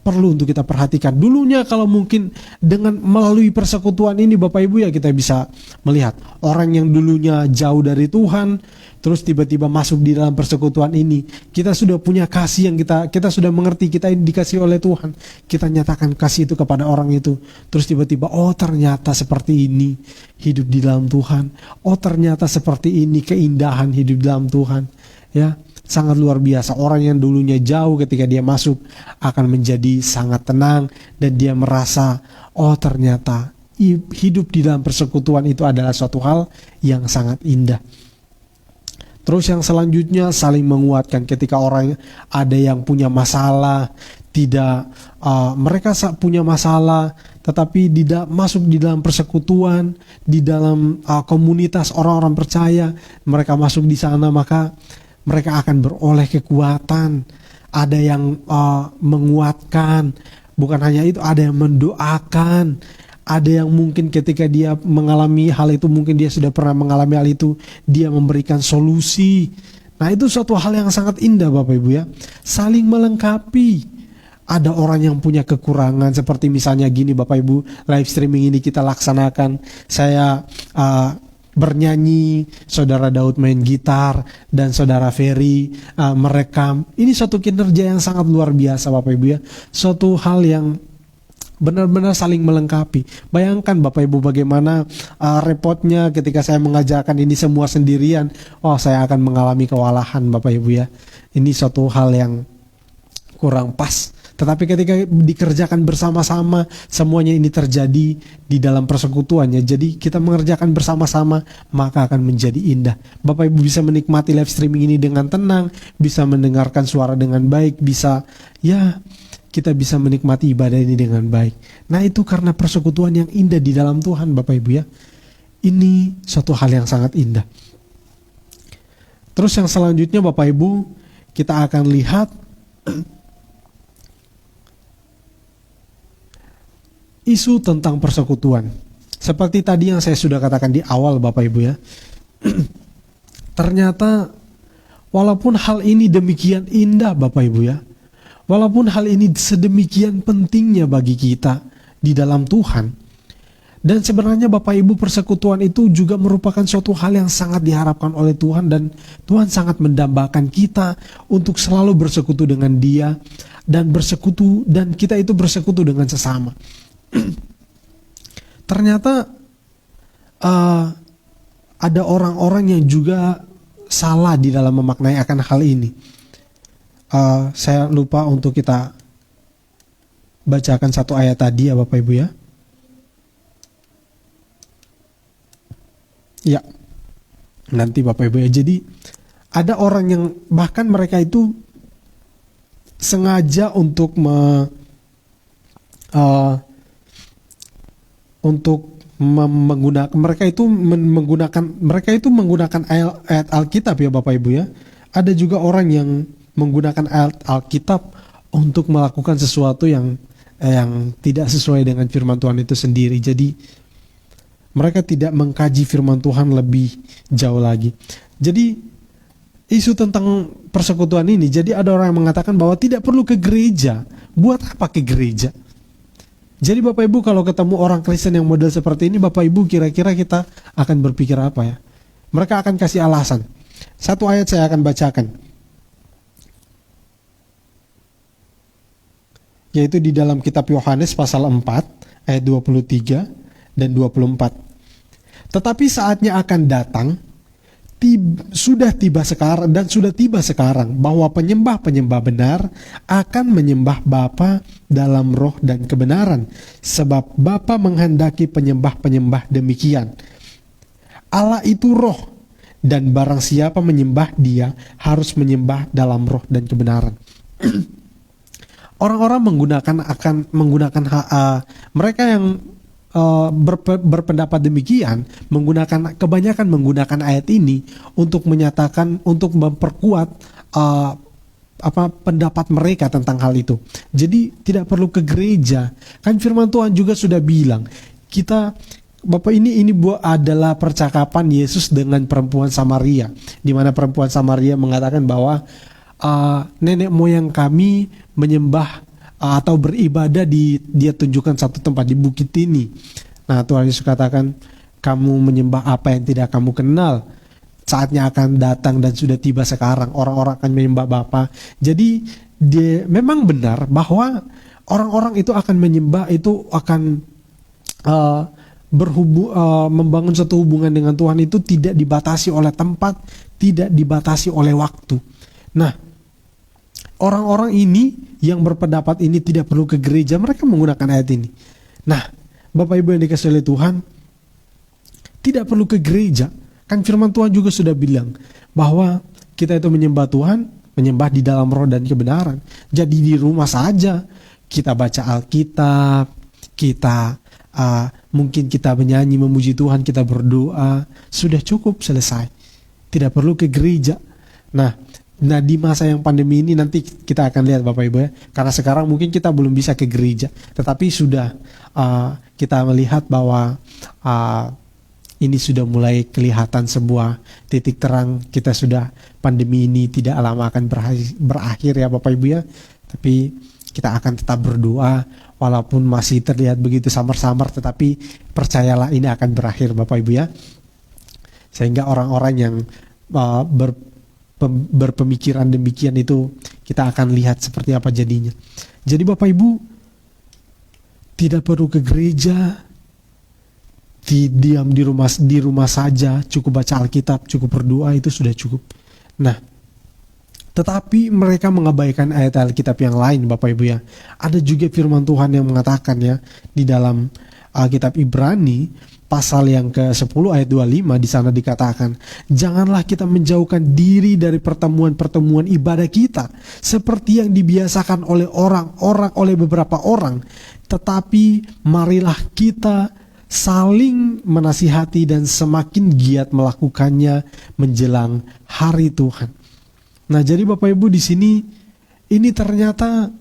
perlu untuk kita perhatikan. Dulunya kalau mungkin dengan melalui persekutuan ini Bapak Ibu ya, kita bisa melihat orang yang dulunya jauh dari Tuhan, terus tiba-tiba masuk di dalam persekutuan ini. Kita sudah punya kasih yang kita sudah mengerti, kita dikasih oleh Tuhan. Kita nyatakan kasih itu kepada orang itu. Terus tiba-tiba, oh ternyata seperti ini hidup di dalam Tuhan. Oh ternyata seperti ini keindahan hidup di dalam Tuhan. Ya, sangat luar biasa. Orang yang dulunya jauh, ketika dia masuk akan menjadi sangat tenang, dan dia merasa, oh ternyata hidup di dalam persekutuan itu adalah suatu hal yang sangat indah. Terus yang selanjutnya, saling menguatkan. Ketika orang ada yang punya masalah, mereka punya masalah, tetapi masuk di dalam persekutuan, di dalam komunitas orang-orang percaya, mereka masuk di sana, maka mereka akan beroleh kekuatan. Ada yang menguatkan, bukan hanya itu, ada yang mendoakan. Ada yang mungkin ketika dia mengalami hal itu, mungkin dia sudah pernah mengalami hal itu, dia memberikan solusi. Nah itu suatu hal yang sangat indah Bapak Ibu ya. Saling melengkapi. Ada orang yang punya kekurangan, seperti misalnya gini Bapak Ibu, live streaming ini kita laksanakan. Saya bernyanyi, Saudara Daud main gitar, dan Saudara Ferry merekam. Ini suatu kinerja yang sangat luar biasa Bapak Ibu ya. Suatu hal yang benar-benar saling melengkapi. Bayangkan Bapak Ibu bagaimana repotnya ketika saya mengajarkan ini semua sendirian. Oh, saya akan mengalami kewalahan Bapak Ibu ya. Ini suatu hal yang kurang pas. Tetapi ketika dikerjakan bersama-sama, semuanya ini terjadi di dalam persekutuannya. Jadi kita mengerjakan bersama-sama, maka akan menjadi indah. Bapak Ibu bisa menikmati live streaming ini dengan tenang, bisa mendengarkan suara dengan baik, kita bisa menikmati ibadah ini dengan baik. Nah, itu karena persekutuan yang indah di dalam Tuhan, Bapak Ibu ya. Ini suatu hal yang sangat indah. Terus yang selanjutnya Bapak Ibu, kita akan lihat isu tentang persekutuan. Seperti tadi yang saya sudah katakan di awal Bapak Ibu ya. Ternyata walaupun hal ini demikian indah Bapak Ibu ya, walaupun hal ini sedemikian pentingnya bagi kita di dalam Tuhan, dan sebenarnya Bapak Ibu, persekutuan itu juga merupakan suatu hal yang sangat diharapkan oleh Tuhan, dan Tuhan sangat mendambakan kita untuk selalu bersekutu dengan Dia dan kita itu bersekutu dengan sesama. Ternyata ada orang-orang yang juga salah di dalam memaknai akan hal ini. Saya lupa untuk kita bacakan satu ayat tadi ya Bapak Ibu ya. Ya, nanti Bapak Ibu ya. Jadi ada orang yang bahkan mereka itu sengaja untuk menggunakan menggunakan ayat Alkitab ya Bapak Ibu ya. Ada juga orang yang menggunakan ayat Alkitab untuk melakukan sesuatu yang tidak sesuai dengan firman Tuhan itu sendiri. Jadi mereka tidak mengkaji firman Tuhan lebih jauh lagi. Jadi isu tentang persekutuan ini, jadi ada orang yang mengatakan bahwa tidak perlu ke gereja. Buat apa ke gereja? Jadi Bapak Ibu, kalau ketemu orang Kristen yang model seperti ini, Bapak Ibu kira-kira kita akan berpikir apa ya? Mereka akan kasih alasan. Satu ayat saya akan bacakan, yaitu di dalam kitab Yohanes pasal 4 ayat 23 dan 24. Tetapi saatnya akan datang, sudah tiba sekarang bahwa penyembah-penyembah benar akan menyembah Bapa dalam roh dan kebenaran, sebab Bapa menghendaki penyembah-penyembah demikian. Allah itu roh, dan barang siapa menyembah Dia harus menyembah dalam roh dan kebenaran. Orang-orang mereka yang berpendapat demikian kebanyakan menggunakan ayat ini untuk menyatakan, untuk memperkuat pendapat mereka tentang hal itu. Jadi tidak perlu ke gereja. Kan firman Tuhan juga sudah bilang, Bapak ini adalah percakapan Yesus dengan perempuan Samaria, di mana perempuan Samaria mengatakan bahwa nenek moyang kami menyembah atau beribadah dia tunjukkan satu tempat di bukit ini. Nah, Tuhan Yesus katakan, kamu menyembah apa yang tidak kamu kenal. Saatnya akan datang dan sudah tiba sekarang, orang-orang akan menyembah Bapa. Jadi memang benar bahwa orang-orang itu akan menyembah, itu akan membangun satu hubungan dengan Tuhan itu tidak dibatasi oleh tempat, tidak dibatasi oleh waktu. Nah, orang-orang ini yang berpendapat ini tidak perlu ke gereja, mereka menggunakan ayat ini. Nah, Bapak Ibu yang dikasihi oleh Tuhan, tidak perlu ke gereja. Kan firman Tuhan juga sudah bilang bahwa kita itu menyembah Tuhan, menyembah di dalam roh dan kebenaran. Jadi di rumah saja kita baca Alkitab, mungkin kita menyanyi memuji Tuhan, kita berdoa, sudah cukup, selesai. Tidak perlu ke gereja. Nah, di masa yang pandemi ini nanti kita akan lihat Bapak Ibu ya. Karena sekarang mungkin kita belum bisa ke gereja, tetapi sudah kita melihat bahwa ini sudah mulai kelihatan sebuah titik terang. Kita sudah, pandemi ini tidak lama akan berakhir ya Bapak Ibu ya. Tapi kita akan tetap berdoa walaupun masih terlihat begitu samar-samar, tetapi percayalah ini akan berakhir Bapak Ibu ya. Sehingga orang-orang yang berpemikiran demikian itu kita akan lihat seperti apa jadinya. Jadi Bapak Ibu tidak perlu ke gereja, diam di rumah saja, cukup baca Alkitab, cukup berdoa, itu sudah cukup. Nah, Tetapi mereka mengabaikan ayat Alkitab yang lain, Bapak Ibu ya. Ada juga firman Tuhan yang mengatakan ya, di dalam Alkitab Ibrani pasal yang ke-10 ayat 25, di sana dikatakan, janganlah kita menjauhkan diri dari pertemuan-pertemuan ibadah kita seperti yang dibiasakan oleh oleh beberapa orang, tetapi marilah kita saling menasihati dan semakin giat melakukannya menjelang hari Tuhan. Nah, jadi Bapak Ibu di sini ini ternyata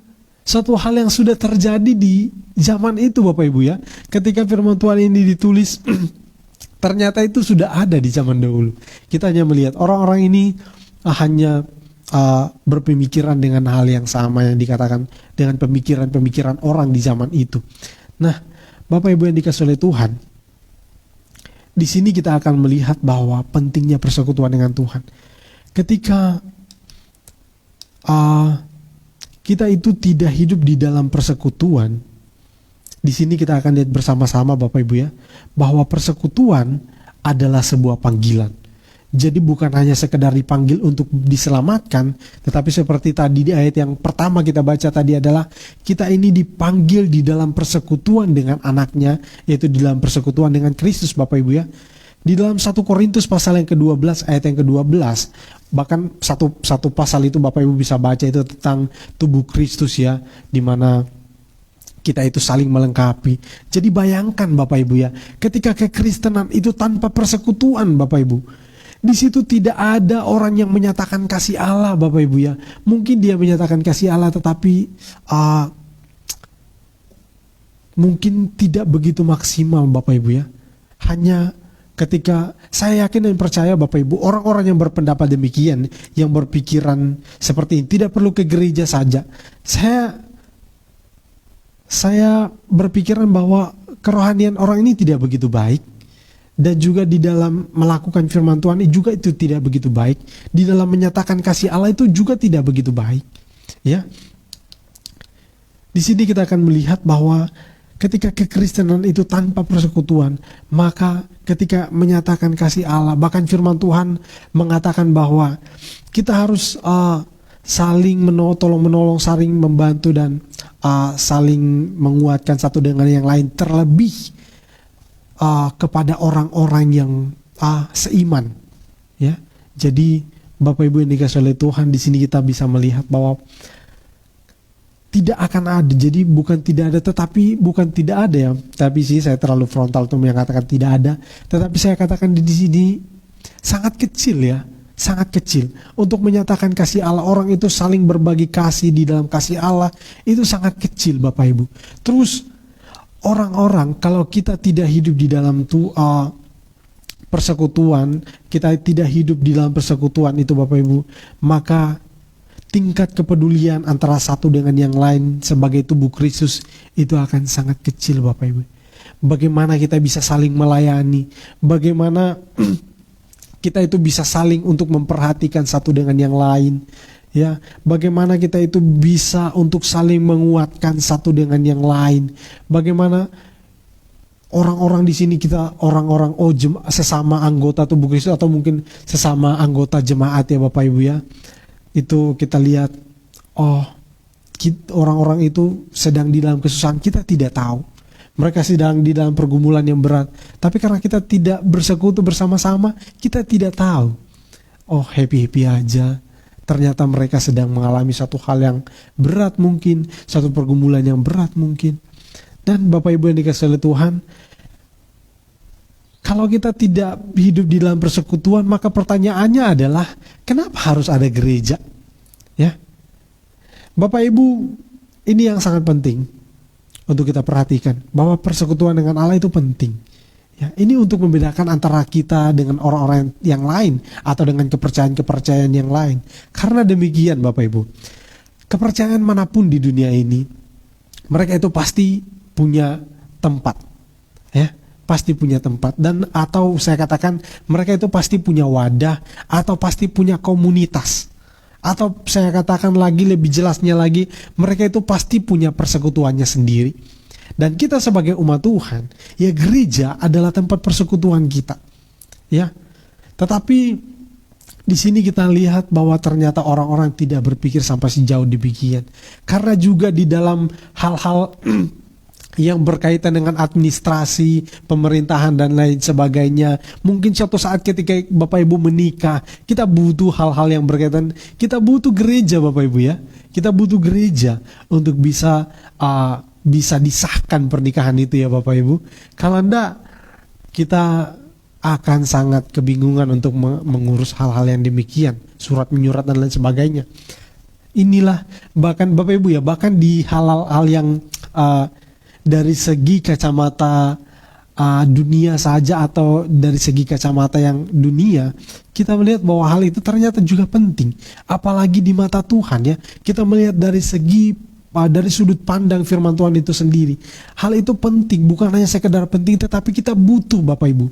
suatu hal yang sudah terjadi di zaman itu, Bapak Ibu ya. Ketika firman Tuhan ini ditulis ternyata itu sudah ada di zaman dahulu. Kita hanya melihat orang-orang ini hanya berpemikiran dengan hal yang sama yang dikatakan dengan pemikiran-pemikiran orang di zaman itu. Nah, Bapak Ibu yang dikasihi oleh Tuhan, di sini kita akan melihat bahwa pentingnya persekutuan dengan Tuhan. Ketika kita itu tidak hidup di dalam persekutuan, di sini kita akan lihat bersama-sama Bapak Ibu ya, bahwa persekutuan adalah sebuah panggilan. Jadi bukan hanya sekedar dipanggil untuk diselamatkan, tetapi seperti tadi di ayat yang pertama kita baca tadi adalah kita ini dipanggil di dalam persekutuan dengan anaknya, yaitu di dalam persekutuan dengan Kristus, Bapak Ibu ya. Di dalam 1 Korintus pasal yang ke-12 ayat yang ke-12, bahkan satu pasal itu Bapak Ibu bisa baca itu tentang tubuh Kristus ya, di mana kita itu saling melengkapi. Jadi bayangkan Bapak Ibu ya, ketika kekristenan itu tanpa persekutuan Bapak Ibu, di situ tidak ada orang yang menyatakan kasih Allah Bapak Ibu ya. Mungkin dia menyatakan kasih Allah tetapi mungkin tidak begitu maksimal Bapak Ibu ya. Hanya ketika saya yakin dan percaya Bapak Ibu, orang-orang yang berpendapat demikian, yang berpikiran seperti ini, tidak perlu ke gereja saja. Saya berpikiran bahwa kerohanian orang ini tidak begitu baik. Dan juga di dalam melakukan firman Tuhan ini juga itu tidak begitu baik. Di dalam menyatakan kasih Allah itu juga tidak begitu baik. Ya. Di sini kita akan melihat bahwa ketika kekristenan itu tanpa persekutuan, maka ketika menyatakan kasih Allah, bahkan firman Tuhan mengatakan bahwa kita harus saling tolong menolong, saling membantu dan saling menguatkan satu dengan yang lain, terlebih kepada orang-orang yang seiman. Ya, jadi Bapak Ibu yang dikasihi oleh Tuhan, di sini kita bisa melihat bahwa tidak akan ada. Jadi bukan tidak ada, tetapi bukan tidak ada ya. Tapi sih saya terlalu frontal untuk mengatakan tidak ada. Tetapi saya katakan di sini sangat kecil ya, sangat kecil. Untuk menyatakan kasih Allah, orang itu saling berbagi kasih di dalam kasih Allah, itu sangat kecil Bapak Ibu. Terus orang-orang, kalau kita tidak hidup di dalam persekutuan, kita tidak hidup di dalam persekutuan itu Bapak Ibu, maka tingkat kepedulian antara satu dengan yang lain sebagai tubuh Kristus itu akan sangat kecil Bapak Ibu. Bagaimana kita bisa saling melayani, bagaimana kita itu bisa saling untuk memperhatikan satu dengan yang lain, ya, bagaimana kita itu bisa untuk saling menguatkan satu dengan yang lain, bagaimana orang-orang di sini kita orang-orang sesama anggota tubuh Kristus atau mungkin sesama anggota jemaat ya Bapak Ibu ya. Itu kita lihat, orang-orang itu sedang di dalam kesusahan, kita tidak tahu. Mereka sedang di dalam pergumulan yang berat. Tapi karena kita tidak bersekutu bersama-sama, kita tidak tahu. Happy-happy aja. Ternyata mereka sedang mengalami satu hal yang berat mungkin, satu pergumulan yang berat mungkin. Dan Bapak Ibu yang dikasihi oleh Tuhan, kalau kita tidak hidup di dalam persekutuan, maka pertanyaannya adalah, kenapa harus ada gereja? Ya, Bapak Ibu, ini yang sangat penting untuk kita perhatikan, bahwa persekutuan dengan Allah itu penting. Ya, ini untuk membedakan antara kita dengan orang-orang yang lain atau dengan kepercayaan-kepercayaan yang lain. Karena demikian Bapak Ibu, kepercayaan manapun di dunia ini, mereka itu pasti punya tempat. Ya, pasti punya tempat, dan atau saya katakan mereka itu pasti punya wadah atau pasti punya komunitas, atau saya katakan lagi lebih jelasnya lagi, mereka itu pasti punya persekutuannya sendiri. Dan kita sebagai umat Tuhan, ya gereja adalah tempat persekutuan kita. Ya. Tetapi Di sini kita lihat bahwa ternyata orang-orang tidak berpikir sampai sejauh demikian. Karena juga di dalam hal-hal yang berkaitan dengan administrasi, pemerintahan dan lain sebagainya. Mungkin suatu saat ketika Bapak Ibu menikah, kita butuh hal-hal yang berkaitan, kita butuh gereja Bapak Ibu ya. Kita butuh gereja untuk bisa disahkan pernikahan itu ya Bapak Ibu. Kalau enggak, kita akan sangat kebingungan untuk mengurus hal-hal yang demikian, surat menyurat dan lain sebagainya. Inilah bahkan Bapak Ibu ya, bahkan di hal-hal yang dari segi kacamata dunia saja atau dari segi kacamata yang dunia, kita melihat bahwa hal itu ternyata juga penting. Apalagi di mata Tuhan ya, kita melihat dari segi dari sudut pandang firman Tuhan itu sendiri. Hal itu penting, bukan hanya sekedar penting, tetapi kita butuh Bapak Ibu.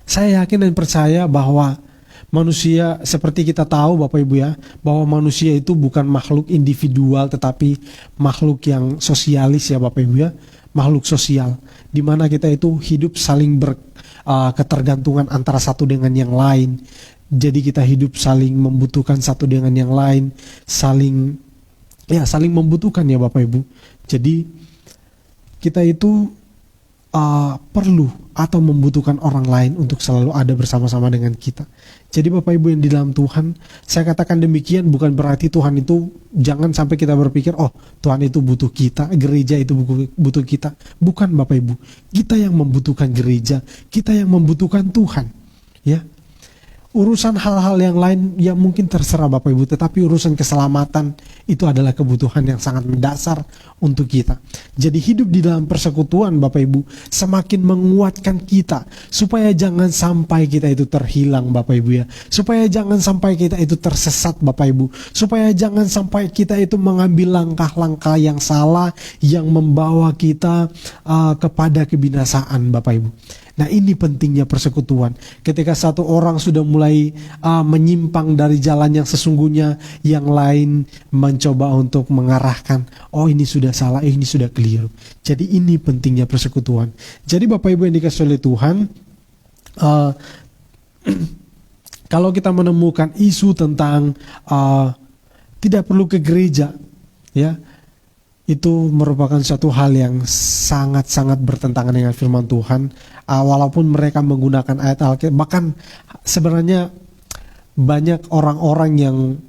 Saya yakin dan percaya bahwa manusia, seperti kita tahu Bapak Ibu ya, bahwa manusia itu bukan makhluk individual tetapi makhluk yang sosialis ya Bapak Ibu ya, makhluk sosial, di mana kita itu hidup saling ketergantungan antara satu dengan yang lain. Jadi kita hidup saling membutuhkan satu dengan yang lain, saling membutuhkan ya Bapak Ibu. Jadi kita itu perlu atau membutuhkan orang lain untuk selalu ada bersama-sama dengan kita. Jadi Bapak Ibu yang di dalam Tuhan, saya katakan demikian bukan berarti Tuhan itu, jangan sampai kita berpikir, oh Tuhan itu butuh kita, gereja itu butuh kita. Bukan Bapak Ibu, kita yang membutuhkan gereja, kita yang membutuhkan Tuhan. Ya, urusan hal-hal yang lain yang mungkin terserah Bapak Ibu, tetapi urusan keselamatan itu adalah kebutuhan yang sangat mendasar untuk kita. Jadi hidup di dalam persekutuan Bapak Ibu semakin menguatkan kita, supaya jangan sampai kita itu terhilang Bapak Ibu ya, supaya jangan sampai kita itu tersesat Bapak Ibu, supaya jangan sampai kita itu mengambil langkah-langkah yang salah yang membawa kita kepada kebinasaan Bapak Ibu. Nah, ini pentingnya persekutuan. Ketika satu orang sudah mulai menyimpang dari jalan yang sesungguhnya, yang lain mencoba untuk mengarahkan, oh ini sudah salah, ini sudah keliru. Jadi ini pentingnya persekutuan. Jadi Bapak Ibu yang dikasihi oleh Tuhan, kalau kita menemukan isu tentang tidak perlu ke gereja, ya, itu merupakan satu hal yang sangat-sangat bertentangan dengan firman Tuhan. Walaupun mereka menggunakan ayat Alkitab, bahkan sebenarnya banyak orang-orang yang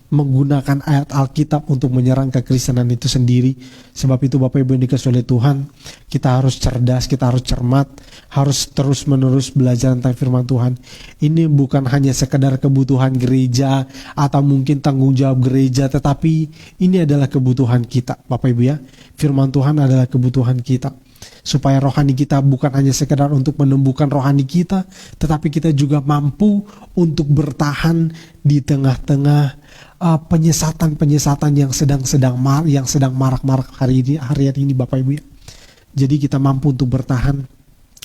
menggunakan ayat Alkitab untuk menyerang kekristenan itu sendiri. Sebab itu Bapak Ibu yang dikasihi oleh Tuhan, kita harus cerdas, kita harus cermat, harus terus-menerus belajar tentang firman Tuhan. Ini bukan hanya sekedar kebutuhan gereja atau mungkin tanggung jawab gereja, tetapi ini adalah kebutuhan kita Bapak Ibu ya. Firman Tuhan adalah kebutuhan kita, supaya rohani kita bukan hanya sekedar untuk menumbuhkan rohani kita, tetapi kita juga mampu untuk bertahan di tengah-tengah penyesatan-penyesatan yang sedang marak-marak hari ini Bapak Ibu ya. Jadi kita mampu untuk bertahan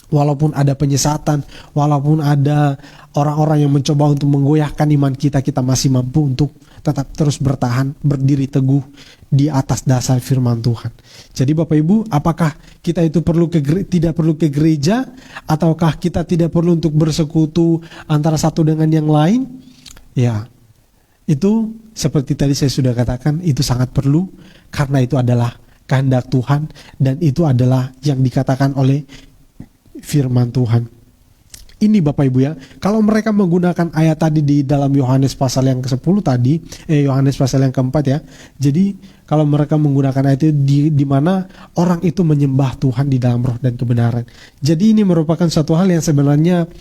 walaupun ada penyesatan, walaupun ada orang-orang yang mencoba untuk menggoyahkan iman kita, kita masih mampu untuk tetap terus bertahan, berdiri teguh di atas dasar firman Tuhan. Jadi Bapak Ibu, apakah kita itu tidak perlu ke gereja, ataukah kita tidak perlu untuk bersekutu antara satu dengan yang lain? Ya, itu seperti tadi saya sudah katakan, itu sangat perlu, karena itu adalah kehendak Tuhan, dan itu adalah yang dikatakan oleh firman Tuhan. Ini Bapak Ibu ya, kalau mereka menggunakan ayat tadi di dalam Yohanes pasal yang ke-10 tadi, Yohanes pasal yang ke-4 ya. Jadi kalau mereka menggunakan ayat itu di mana orang itu menyembah Tuhan di dalam roh dan kebenaran. Jadi ini merupakan satu hal yang sebenarnya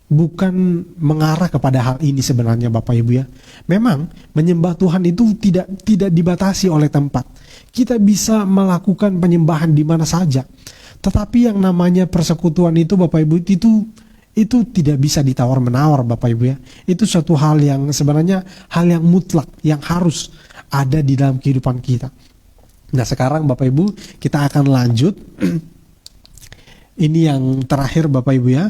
bukan mengarah kepada hal ini sebenarnya Bapak Ibu ya. Memang menyembah Tuhan itu tidak dibatasi oleh tempat. Kita bisa melakukan penyembahan di mana saja. Tetapi yang namanya persekutuan itu Bapak Ibu itu tidak bisa ditawar-menawar Bapak Ibu ya. Itu suatu hal yang sebenarnya hal yang mutlak, yang harus ada di dalam kehidupan kita. Nah sekarang Bapak Ibu kita akan lanjut. Ini yang terakhir Bapak Ibu ya.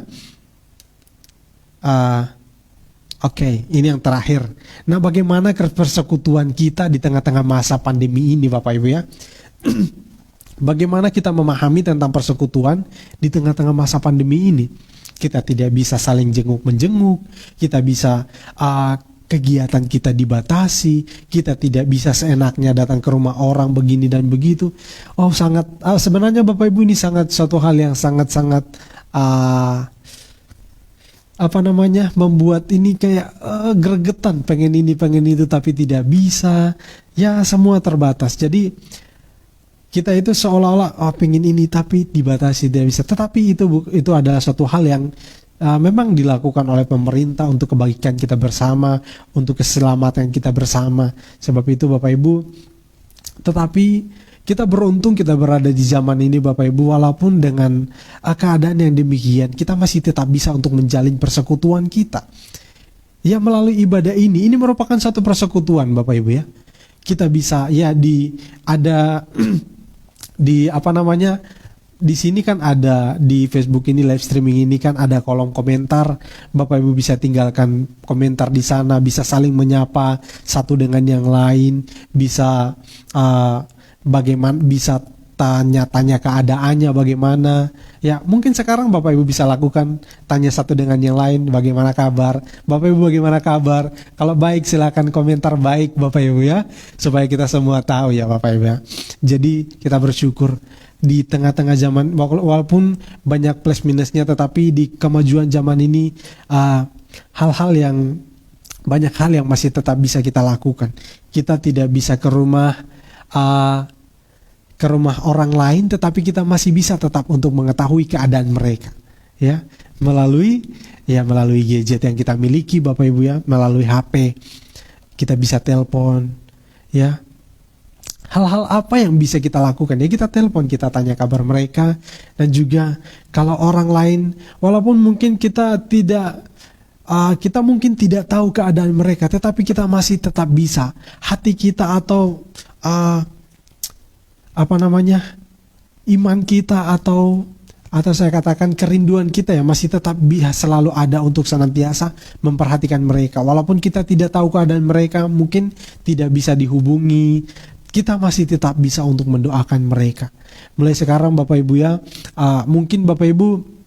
Oke, ini yang terakhir. Nah bagaimana persekutuan kita di tengah-tengah masa pandemi ini Bapak Ibu ya. Bagaimana kita memahami tentang persekutuan di tengah-tengah masa pandemi ini? kita tidak bisa saling jenguk-menjenguk, kita bisa kegiatan kita dibatasi, kita tidak bisa seenaknya datang ke rumah orang begini dan begitu. Oh sangat, sebenarnya Bapak Ibu ini sangat suatu hal yang sangat-sangat membuat ini kayak gregetan, pengen ini pengen itu tapi tidak bisa, ya semua terbatas. Jadi kita itu seolah-olah pengen ini tapi dibatasi tidak bisa. Tetapi itu adalah suatu hal yang memang dilakukan oleh pemerintah untuk kebaikan kita bersama, untuk keselamatan kita bersama. Sebab itu Bapak Ibu, tetapi kita beruntung kita berada di zaman ini Bapak Ibu, walaupun dengan keadaan yang demikian, kita masih tetap bisa untuk menjalin persekutuan kita. Ya melalui ibadah ini merupakan satu persekutuan Bapak Ibu ya. Kita bisa ya di sini kan ada di Facebook ini live streaming ini kan ada kolom komentar. Bapak Ibu bisa tinggalkan komentar di sana, bisa saling menyapa satu dengan yang lain, bisa bisa tanya-tanya keadaannya bagaimana. Ya, mungkin sekarang Bapak Ibu bisa lakukan, tanya satu dengan yang lain, bagaimana kabar? Bapak Ibu bagaimana kabar? Kalau baik silakan komentar baik Bapak Ibu ya, supaya kita semua tahu ya Bapak Ibu ya. Jadi kita bersyukur di tengah-tengah zaman, walaupun banyak plus minusnya, tetapi di kemajuan zaman ini banyak hal yang masih tetap bisa kita lakukan. Kita tidak bisa ke rumah orang lain, tetapi kita masih bisa tetap untuk mengetahui keadaan mereka, ya melalui gadget yang kita miliki Bapak Ibu ya, melalui HP kita bisa telepon, ya. Hal-hal apa yang bisa kita lakukan? Ya kita telepon, kita tanya kabar mereka. Dan juga kalau orang lain, walaupun mungkin kita mungkin tidak tahu keadaan mereka, tetapi kita masih tetap bisa. Hati kita atau iman kita atau saya katakan kerinduan kita ya masih tetap bisa selalu ada untuk senantiasa memperhatikan mereka. Walaupun kita tidak tahu keadaan mereka, mungkin tidak bisa dihubungi, kita masih tetap bisa untuk mendoakan mereka. Mulai sekarang Bapak Ibu ya, mungkin Bapak Ibu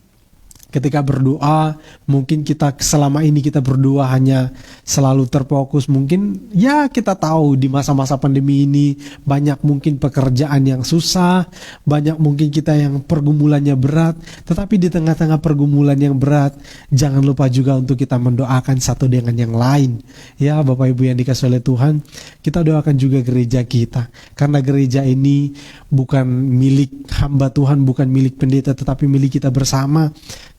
ketika berdoa, mungkin kita selama ini kita berdoa hanya selalu terfokus. Mungkin ya kita tahu di masa-masa pandemi ini banyak mungkin pekerjaan yang susah, banyak mungkin kita yang pergumulannya berat. Tetapi di tengah-tengah pergumulan yang berat, jangan lupa juga untuk kita mendoakan satu dengan yang lain. Ya Bapak Ibu yang dikasihi oleh Tuhan, kita doakan juga gereja kita. Karena gereja ini bukan milik hamba Tuhan, bukan milik pendeta, tetapi milik kita bersama.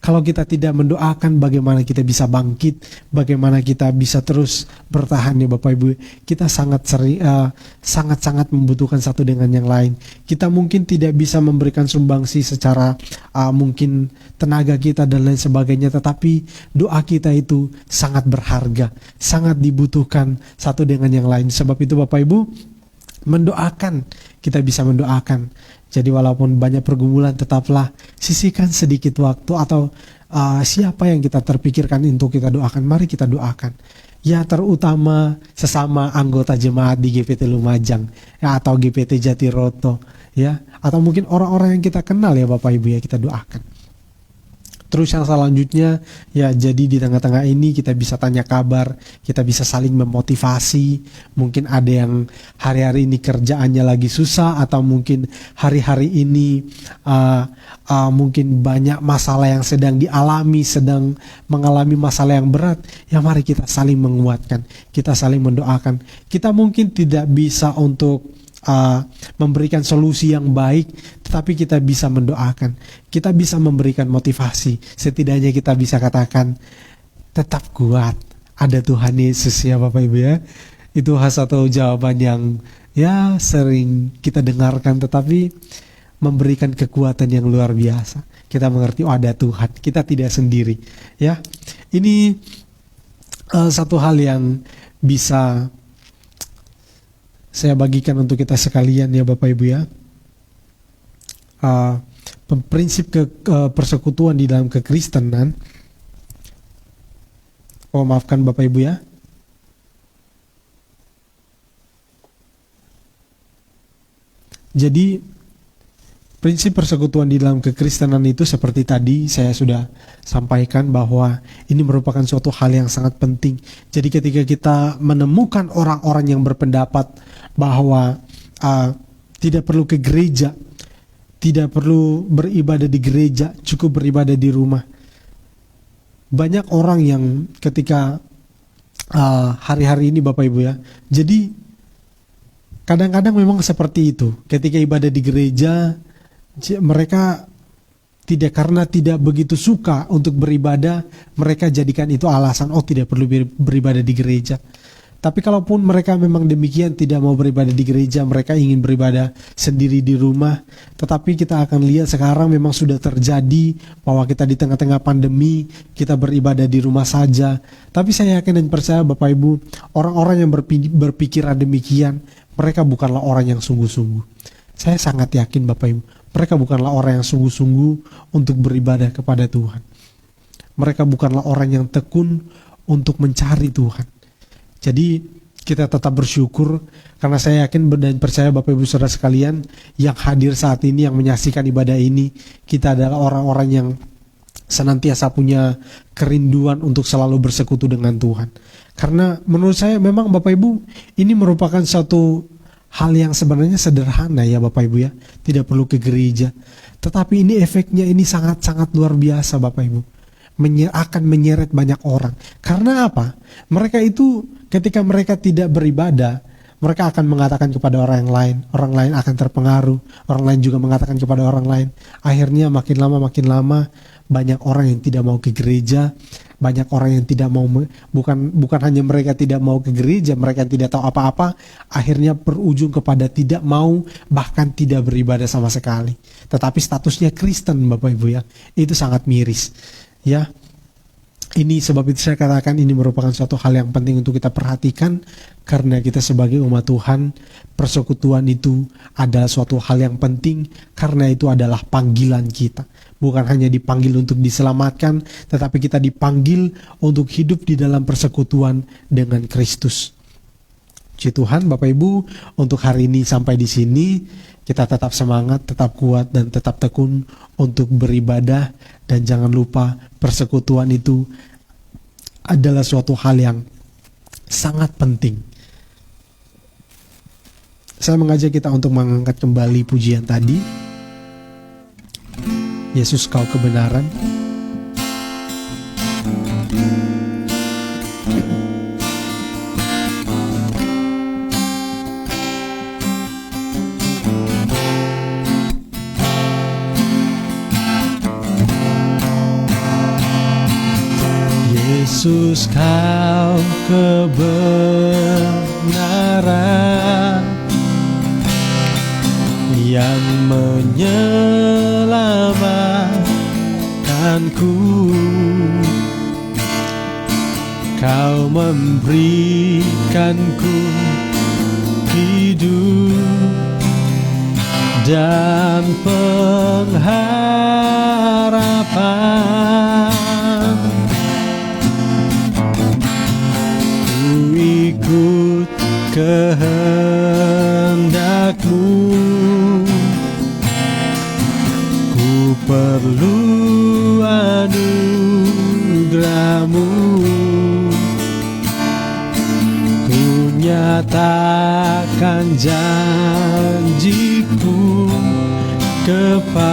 Kalau kita tidak mendoakan, bagaimana kita bisa bangkit, bagaimana kita bisa terus bertahan ya Bapak Ibu. Kita sangat-sangat membutuhkan satu dengan yang lain. Kita mungkin tidak bisa memberikan sumbangsi secara mungkin tenaga kita dan lain sebagainya, tetapi doa kita itu sangat berharga, sangat dibutuhkan satu dengan yang lain. Sebab itu Bapak Ibu, mendoakan, kita bisa mendoakan. Jadi walaupun banyak pergumulan, tetaplah sisihkan sedikit waktu atau siapa yang kita terpikirkan untuk kita doakan, mari kita doakan. Ya terutama sesama anggota jemaat di GPT Lumajang ya, atau GPT Jatiroto ya, atau mungkin orang-orang yang kita kenal ya Bapak Ibu ya, kita doakan. Terus yang selanjutnya ya, jadi di tengah-tengah ini kita bisa tanya kabar, kita bisa saling memotivasi. Mungkin ada yang hari-hari ini kerjaannya lagi susah, atau mungkin hari-hari ini mungkin banyak masalah yang sedang dialami, sedang mengalami masalah yang berat. Ya mari kita saling menguatkan, kita saling mendoakan. Kita mungkin tidak bisa untuk memberikan solusi yang baik, tetapi kita bisa mendoakan, kita bisa memberikan motivasi. Setidaknya kita bisa katakan tetap kuat, ada Tuhan Yesus ya Bapak Ibu ya. Itu satu jawaban yang ya sering kita dengarkan, tetapi memberikan kekuatan yang luar biasa. Kita mengerti, oh ada Tuhan, kita tidak sendiri ya. Ini satu hal yang bisa saya bagikan untuk kita sekalian ya Bapak Ibu ya. Prinsip persekutuan di dalam kekristenan. Oh maafkan Bapak Ibu ya. Jadi Prinsip persekutuan di dalam kekristenan itu seperti tadi saya sudah sampaikan bahwa ini merupakan suatu hal yang sangat penting. Jadi ketika kita menemukan orang-orang yang berpendapat bahwa tidak perlu ke gereja, tidak perlu beribadah di gereja, cukup beribadah di rumah. Banyak orang yang ketika hari-hari ini Bapak Ibu ya, jadi kadang-kadang memang seperti itu. Ketika ibadah di gereja, mereka karena tidak begitu suka untuk beribadah, mereka jadikan itu alasan, tidak perlu beribadah di gereja. Tapi kalaupun mereka memang demikian, tidak mau beribadah di gereja, mereka ingin beribadah sendiri di rumah. Tetapi kita akan lihat sekarang memang sudah terjadi bahwa kita di tengah-tengah pandemi, kita beribadah di rumah saja. Tapi saya yakin dan percaya Bapak Ibu, orang-orang yang berpikiran demikian, mereka bukanlah orang yang sungguh-sungguh. Saya sangat yakin Bapak Ibu, mereka bukanlah orang yang sungguh-sungguh untuk beribadah kepada Tuhan. Mereka bukanlah orang yang tekun untuk mencari Tuhan. Jadi kita tetap bersyukur karena saya yakin dan percaya Bapak Ibu Saudara sekalian yang hadir saat ini, yang menyaksikan ibadah ini, kita adalah orang-orang yang senantiasa punya kerinduan untuk selalu bersekutu dengan Tuhan. Karena menurut saya memang Bapak Ibu ini merupakan satu hal yang sebenarnya sederhana ya Bapak Ibu ya. Tidak perlu ke gereja. Tetapi ini efeknya ini sangat-sangat luar biasa Bapak Ibu. Akan menyeret banyak orang. Karena apa? Mereka itu ketika mereka tidak beribadah, mereka akan mengatakan kepada orang lain akan terpengaruh, orang lain juga mengatakan kepada orang lain. Akhirnya makin lama banyak orang yang tidak mau ke gereja, banyak orang yang tidak mau, bukan hanya mereka tidak mau ke gereja, mereka yang tidak tahu apa-apa, akhirnya berujung kepada tidak mau, bahkan tidak beribadah sama sekali. Tetapi statusnya Kristen Bapak Ibu ya, itu sangat miris. Ya, ini sebab itu saya katakan ini merupakan suatu hal yang penting untuk kita perhatikan. Karena kita sebagai umat Tuhan, persekutuan itu adalah suatu hal yang penting. Karena itu adalah panggilan kita. Bukan hanya dipanggil untuk diselamatkan, tetapi kita dipanggil untuk hidup di dalam persekutuan dengan Kristus. Puji Tuhan Bapak Ibu, untuk hari ini sampai di sini. Kita tetap semangat, tetap kuat, dan tetap tekun untuk beribadah. Dan jangan lupa persekutuan itu adalah suatu hal yang sangat penting. Saya mengajak kita untuk mengangkat kembali pujian tadi. Yesus kau kebenaran. Yesus kau kebenaran yang menyelamatkanku. Kau memberikanku hidup dan pengharapan. Ku ikut kehendak-Mu, ku perlu anugerah-Mu. Ku nyatakan janji-Ku kepadamu.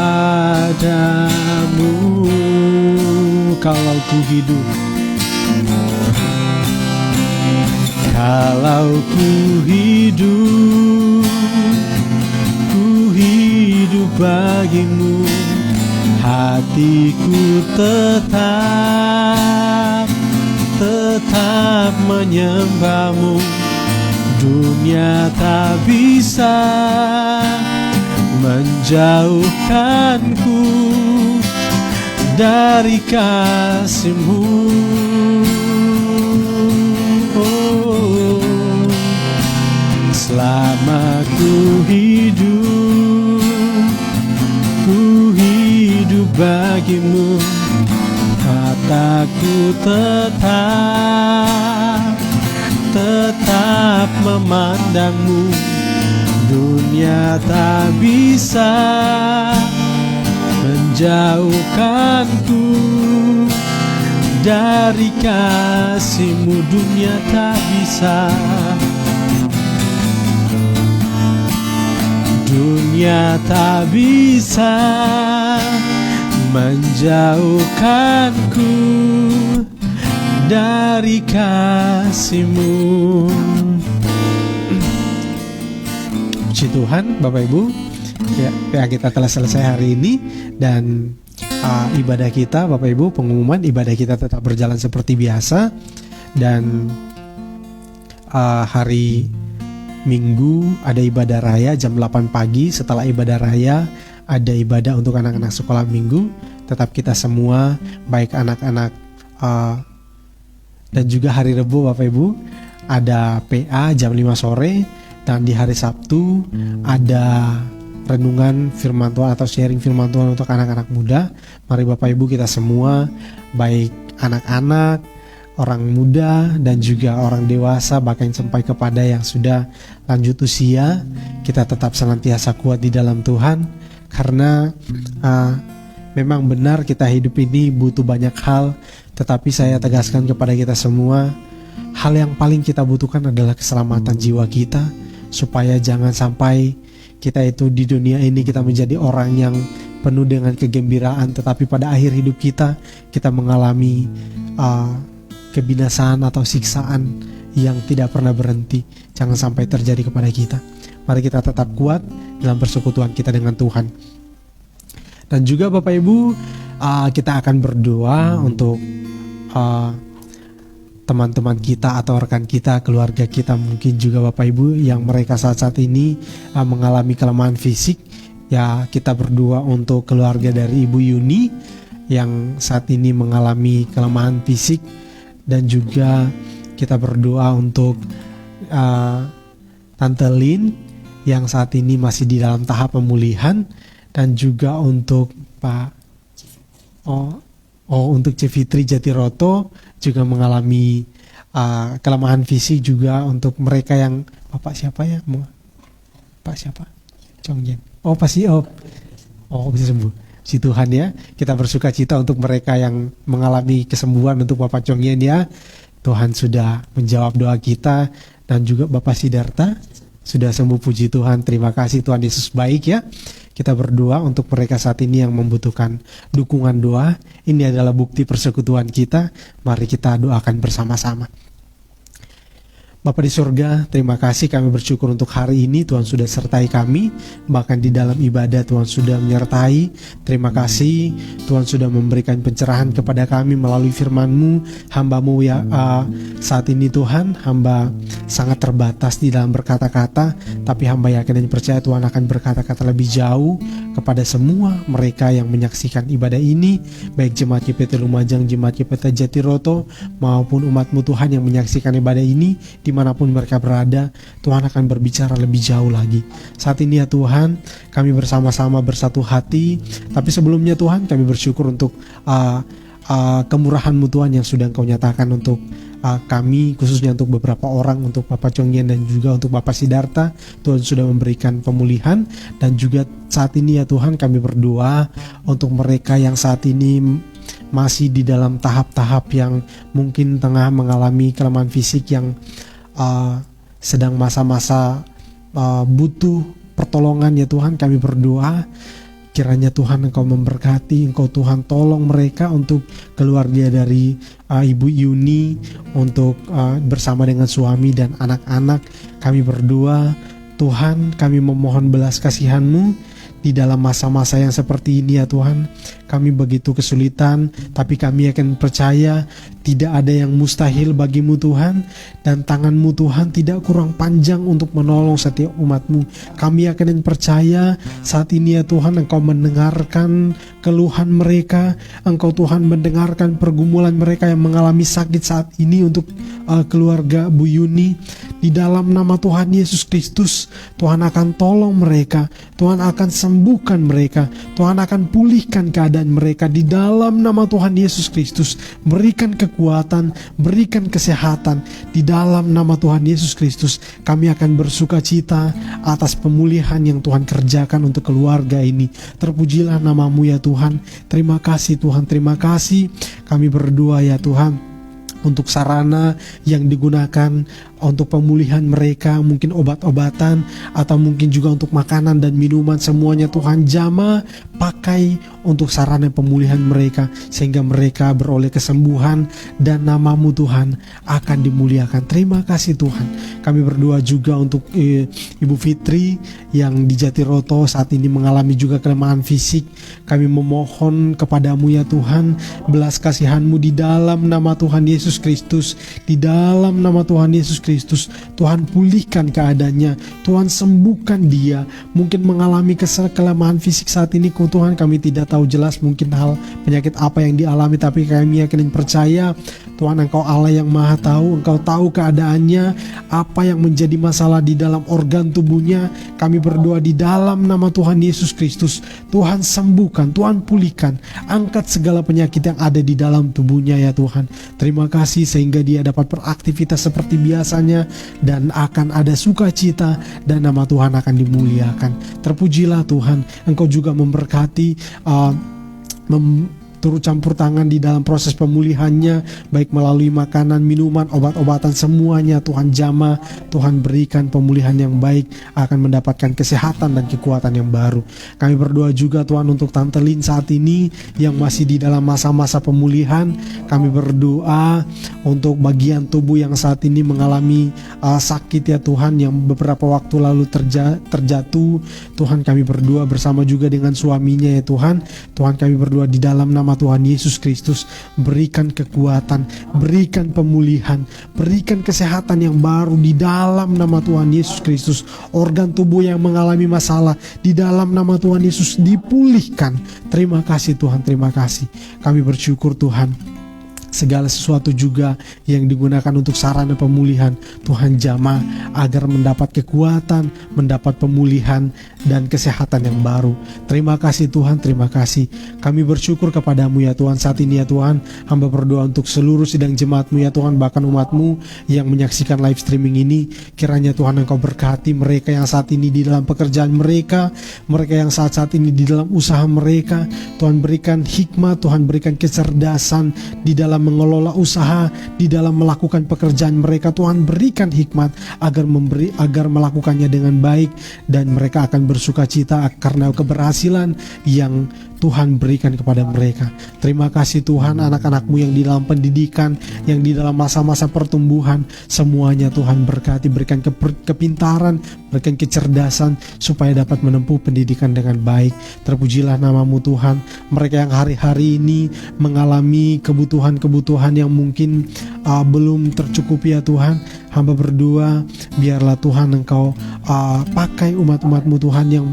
Kalau ku hidup, kalau ku hidup bagi-Mu, hatiku tetap menyembah-Mu. Dunia tak bisa menjauhkanku dari kasih-Mu. Selama ku hidup bagi-Mu, mataku tetap memandang-Mu. Dunia tak bisa menjauhkanku dari kasih-Mu. Dunia tak bisa, dunia tak bisa menjauhkanku dari kasih-Mu. Puji Tuhan, Bapak Ibu, ya kita telah selesai hari ini, dan ibadah kita, Bapak Ibu, pengumuman ibadah kita tetap berjalan seperti biasa. Dan hari Minggu ada ibadah raya jam 8 pagi. Setelah ibadah raya ada ibadah untuk anak-anak sekolah minggu. Tetap kita semua, baik anak-anak dan juga hari Rebo, Bapak Ibu, ada PA jam 5 sore. Dan di hari Sabtu ada renungan firman Tuhan atau sharing firman Tuhan untuk anak-anak muda. Mari Bapak Ibu kita semua, baik anak-anak, orang muda dan juga orang dewasa, bahkan sampai kepada yang sudah lanjut usia, kita tetap senantiasa kuat di dalam Tuhan. Karena memang benar kita hidup ini butuh banyak hal, tetapi saya tegaskan kepada kita semua, hal yang paling kita butuhkan adalah keselamatan jiwa kita, supaya jangan sampai kita itu di dunia ini kita menjadi orang yang penuh dengan kegembiraan, tetapi pada akhir hidup kita mengalami kebinasaan atau siksaan yang tidak pernah berhenti. Jangan sampai terjadi kepada kita. Mari kita tetap kuat dalam persekutuan kita dengan Tuhan. Dan juga Bapak Ibu, kita akan berdoa untuk teman-teman kita atau rekan kita, keluarga kita, mungkin juga Bapak Ibu yang mereka saat ini mengalami kelemahan fisik. Ya, kita berdoa untuk keluarga dari Ibu Yuni yang saat ini mengalami kelemahan fisik, dan juga kita berdoa untuk Tante Lin yang saat ini masih di dalam tahap pemulihan, dan juga untuk untuk Cefitri Jatiroto juga mengalami kelemahan fisik juga. Untuk mereka yang Bapak siapa ya? Pak siapa? Chongyen. Bisa sembuh. Si Tuhan ya, kita bersuka cita untuk mereka yang mengalami kesembuhan. Untuk Bapak Chongyen ya, Tuhan sudah menjawab doa kita. Dan juga Bapak Sidarta sudah sembuh, puji Tuhan. Terima kasih, Tuhan Yesus baik ya. Kita berdoa untuk mereka saat ini yang membutuhkan dukungan doa. Ini adalah bukti persekutuan kita. Mari kita doakan bersama-sama. Bapa di surga, terima kasih, kami bersyukur untuk hari ini Tuhan sudah sertai kami, bahkan di dalam ibadah Tuhan sudah menyertai. Terima kasih Tuhan sudah memberikan pencerahan kepada kami melalui firman-Mu. Hamba-Mu ya saat ini Tuhan, hamba sangat terbatas di dalam berkata-kata, tapi hamba yakin dan percaya Tuhan akan berkata-kata lebih jauh kepada semua mereka yang menyaksikan ibadah ini, baik Jemaat GPT Lumajang, Jemaat GPT Jatiroto, maupun umat-Mu Tuhan yang menyaksikan ibadah ini dimanapun mereka berada. Tuhan akan berbicara lebih jauh lagi. Saat ini ya Tuhan, kami bersama-sama bersatu hati. Tapi sebelumnya Tuhan, kami bersyukur untuk kemurahan-Mu Tuhan yang sudah Engkau nyatakan untuk kami, khususnya untuk beberapa orang, untuk Bapak Chongyen dan juga untuk Bapak Sidarta. Tuhan sudah memberikan pemulihan. Dan juga saat ini ya Tuhan, kami berdoa untuk mereka yang saat ini masih di dalam tahap-tahap yang mungkin tengah mengalami kelemahan fisik, yang sedang masa-masa butuh pertolongan ya Tuhan. Kami berdoa kiranya Tuhan Engkau memberkati, Engkau Tuhan tolong mereka, untuk keluarga dari Ibu Yuni, untuk bersama dengan suami dan anak-anak. Kami berdoa Tuhan, kami memohon belas kasihan-Mu di dalam masa-masa yang seperti ini ya Tuhan. Kami begitu kesulitan, tapi kami akan percaya tidak ada yang mustahil bagi-Mu Tuhan, dan tangan-Mu Tuhan tidak kurang panjang untuk menolong setiap umat-Mu. Kami akan percaya saat ini ya Tuhan, Engkau mendengarkan keluhan mereka, Engkau Tuhan mendengarkan pergumulan mereka yang mengalami sakit saat ini, untuk keluarga Bu Yuni. Di dalam nama Tuhan Yesus Kristus, Tuhan akan tolong mereka, Tuhan akan sembuhkan mereka, Tuhan akan pulihkan keadaan mereka di dalam nama Tuhan Yesus Kristus. Berikan kekuatan, berikan kesehatan di dalam nama Tuhan Yesus Kristus. Kami akan bersuka cita atas pemulihan yang Tuhan kerjakan untuk keluarga ini. Terpujilah namamu ya Tuhan. Terima kasih Tuhan, terima kasih. Kami berdoa ya Tuhan untuk sarana yang digunakan untuk pemulihan mereka, mungkin obat-obatan atau mungkin juga untuk makanan dan minuman, semuanya Tuhan jamah pakai untuk sarana pemulihan mereka sehingga mereka beroleh kesembuhan dan namamu Tuhan akan dimuliakan. Terima kasih Tuhan. Kami berdoa juga untuk Ibu Fitri yang di Jatiroto saat ini mengalami juga kelemahan fisik. Kami memohon kepadamu ya Tuhan, belas kasihan-Mu di dalam nama Tuhan Yesus Kristus, di dalam nama Tuhan Yesus Kristus. Tuhan pulihkan keadaannya, Tuhan sembuhkan dia. Mungkin mengalami kelemahan fisik saat ini Tuhan, kami tidak tahu jelas mungkin hal penyakit apa yang dialami, tapi kami yakin dan percaya Tuhan, Engkau Allah yang maha tahu, Engkau tahu keadaannya, apa yang menjadi masalah di dalam organ tubuhnya. Kami berdoa di dalam nama Tuhan Yesus Kristus, Tuhan sembuhkan, Tuhan pulihkan, angkat segala penyakit yang ada di dalam tubuhnya ya Tuhan. Terima kasih sehingga dia dapat beraktivitas seperti biasanya dan akan ada sukacita dan nama Tuhan akan dimuliakan. Terpujilah Tuhan, Engkau juga memberkati turut campur tangan di dalam proses pemulihannya, baik melalui makanan, minuman, obat-obatan, semuanya Tuhan jamah. Tuhan berikan pemulihan yang baik, akan mendapatkan kesehatan dan kekuatan yang baru. Kami berdoa juga Tuhan untuk Tante Lin saat ini yang masih di dalam masa-masa pemulihan. Kami berdoa untuk bagian tubuh yang saat ini mengalami sakit ya Tuhan, yang beberapa waktu lalu terjatuh. Tuhan, kami berdoa bersama juga dengan suaminya ya Tuhan. Tuhan, kami berdoa di dalam nama Tuhan Yesus Kristus, berikan kekuatan, berikan pemulihan, berikan kesehatan yang baru di dalam nama Tuhan Yesus Kristus. Organ tubuh yang mengalami masalah di dalam nama Tuhan Yesus dipulihkan. Terima kasih Tuhan, terima kasih. Kami bersyukur Tuhan, segala sesuatu juga yang digunakan untuk sarana pemulihan Tuhan jamah agar mendapat kekuatan, mendapat pemulihan dan kesehatan yang baru. Terima kasih Tuhan, terima kasih. Kami bersyukur kepadamu ya Tuhan saat ini ya Tuhan. Hamba berdoa untuk seluruh sidang jemaat-Mu ya Tuhan, bahkan umat-Mu yang menyaksikan live streaming ini. Kiranya Tuhan Engkau berkati mereka yang saat ini di dalam pekerjaan mereka, mereka yang saat ini di dalam usaha mereka. Tuhan berikan hikmat, Tuhan berikan kecerdasan di dalam mengelola usaha, di dalam melakukan pekerjaan mereka. Tuhan berikan hikmat agar melakukannya dengan baik, dan mereka akan bersukacita karena keberhasilan yang Tuhan berikan kepada mereka. Terima kasih Tuhan, anak-anak-Mu yang di dalam pendidikan, yang di dalam masa-masa pertumbuhan, semuanya Tuhan berkati, berikan kepintaran, berikan kecerdasan supaya dapat menempuh pendidikan dengan baik. Terpujilah namamu Tuhan. Mereka yang hari-hari ini mengalami kebutuhan-kebutuhan yang mungkin belum tercukupi ya Tuhan, hamba berdoa biarlah Tuhan Engkau pakai umat-umat-Mu Tuhan yang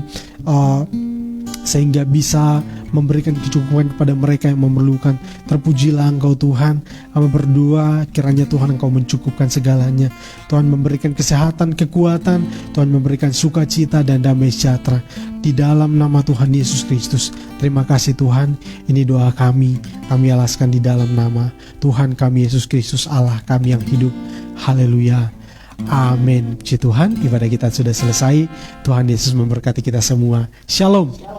sehingga bisa memberikan kecukupan kepada mereka yang memerlukan. Terpujilah Engkau Tuhan. Kami berdoa kiranya Tuhan Engkau mencukupkan segalanya. Tuhan memberikan kesehatan, kekuatan, Tuhan memberikan sukacita dan damai sejahtera di dalam nama Tuhan Yesus Kristus. Terima kasih Tuhan. Ini doa kami alaskan di dalam nama Tuhan kami Yesus Kristus, Allah kami yang hidup. Haleluya. Amin. Puji Tuhan, ibadah kita sudah selesai. Tuhan Yesus memberkati kita semua. Shalom.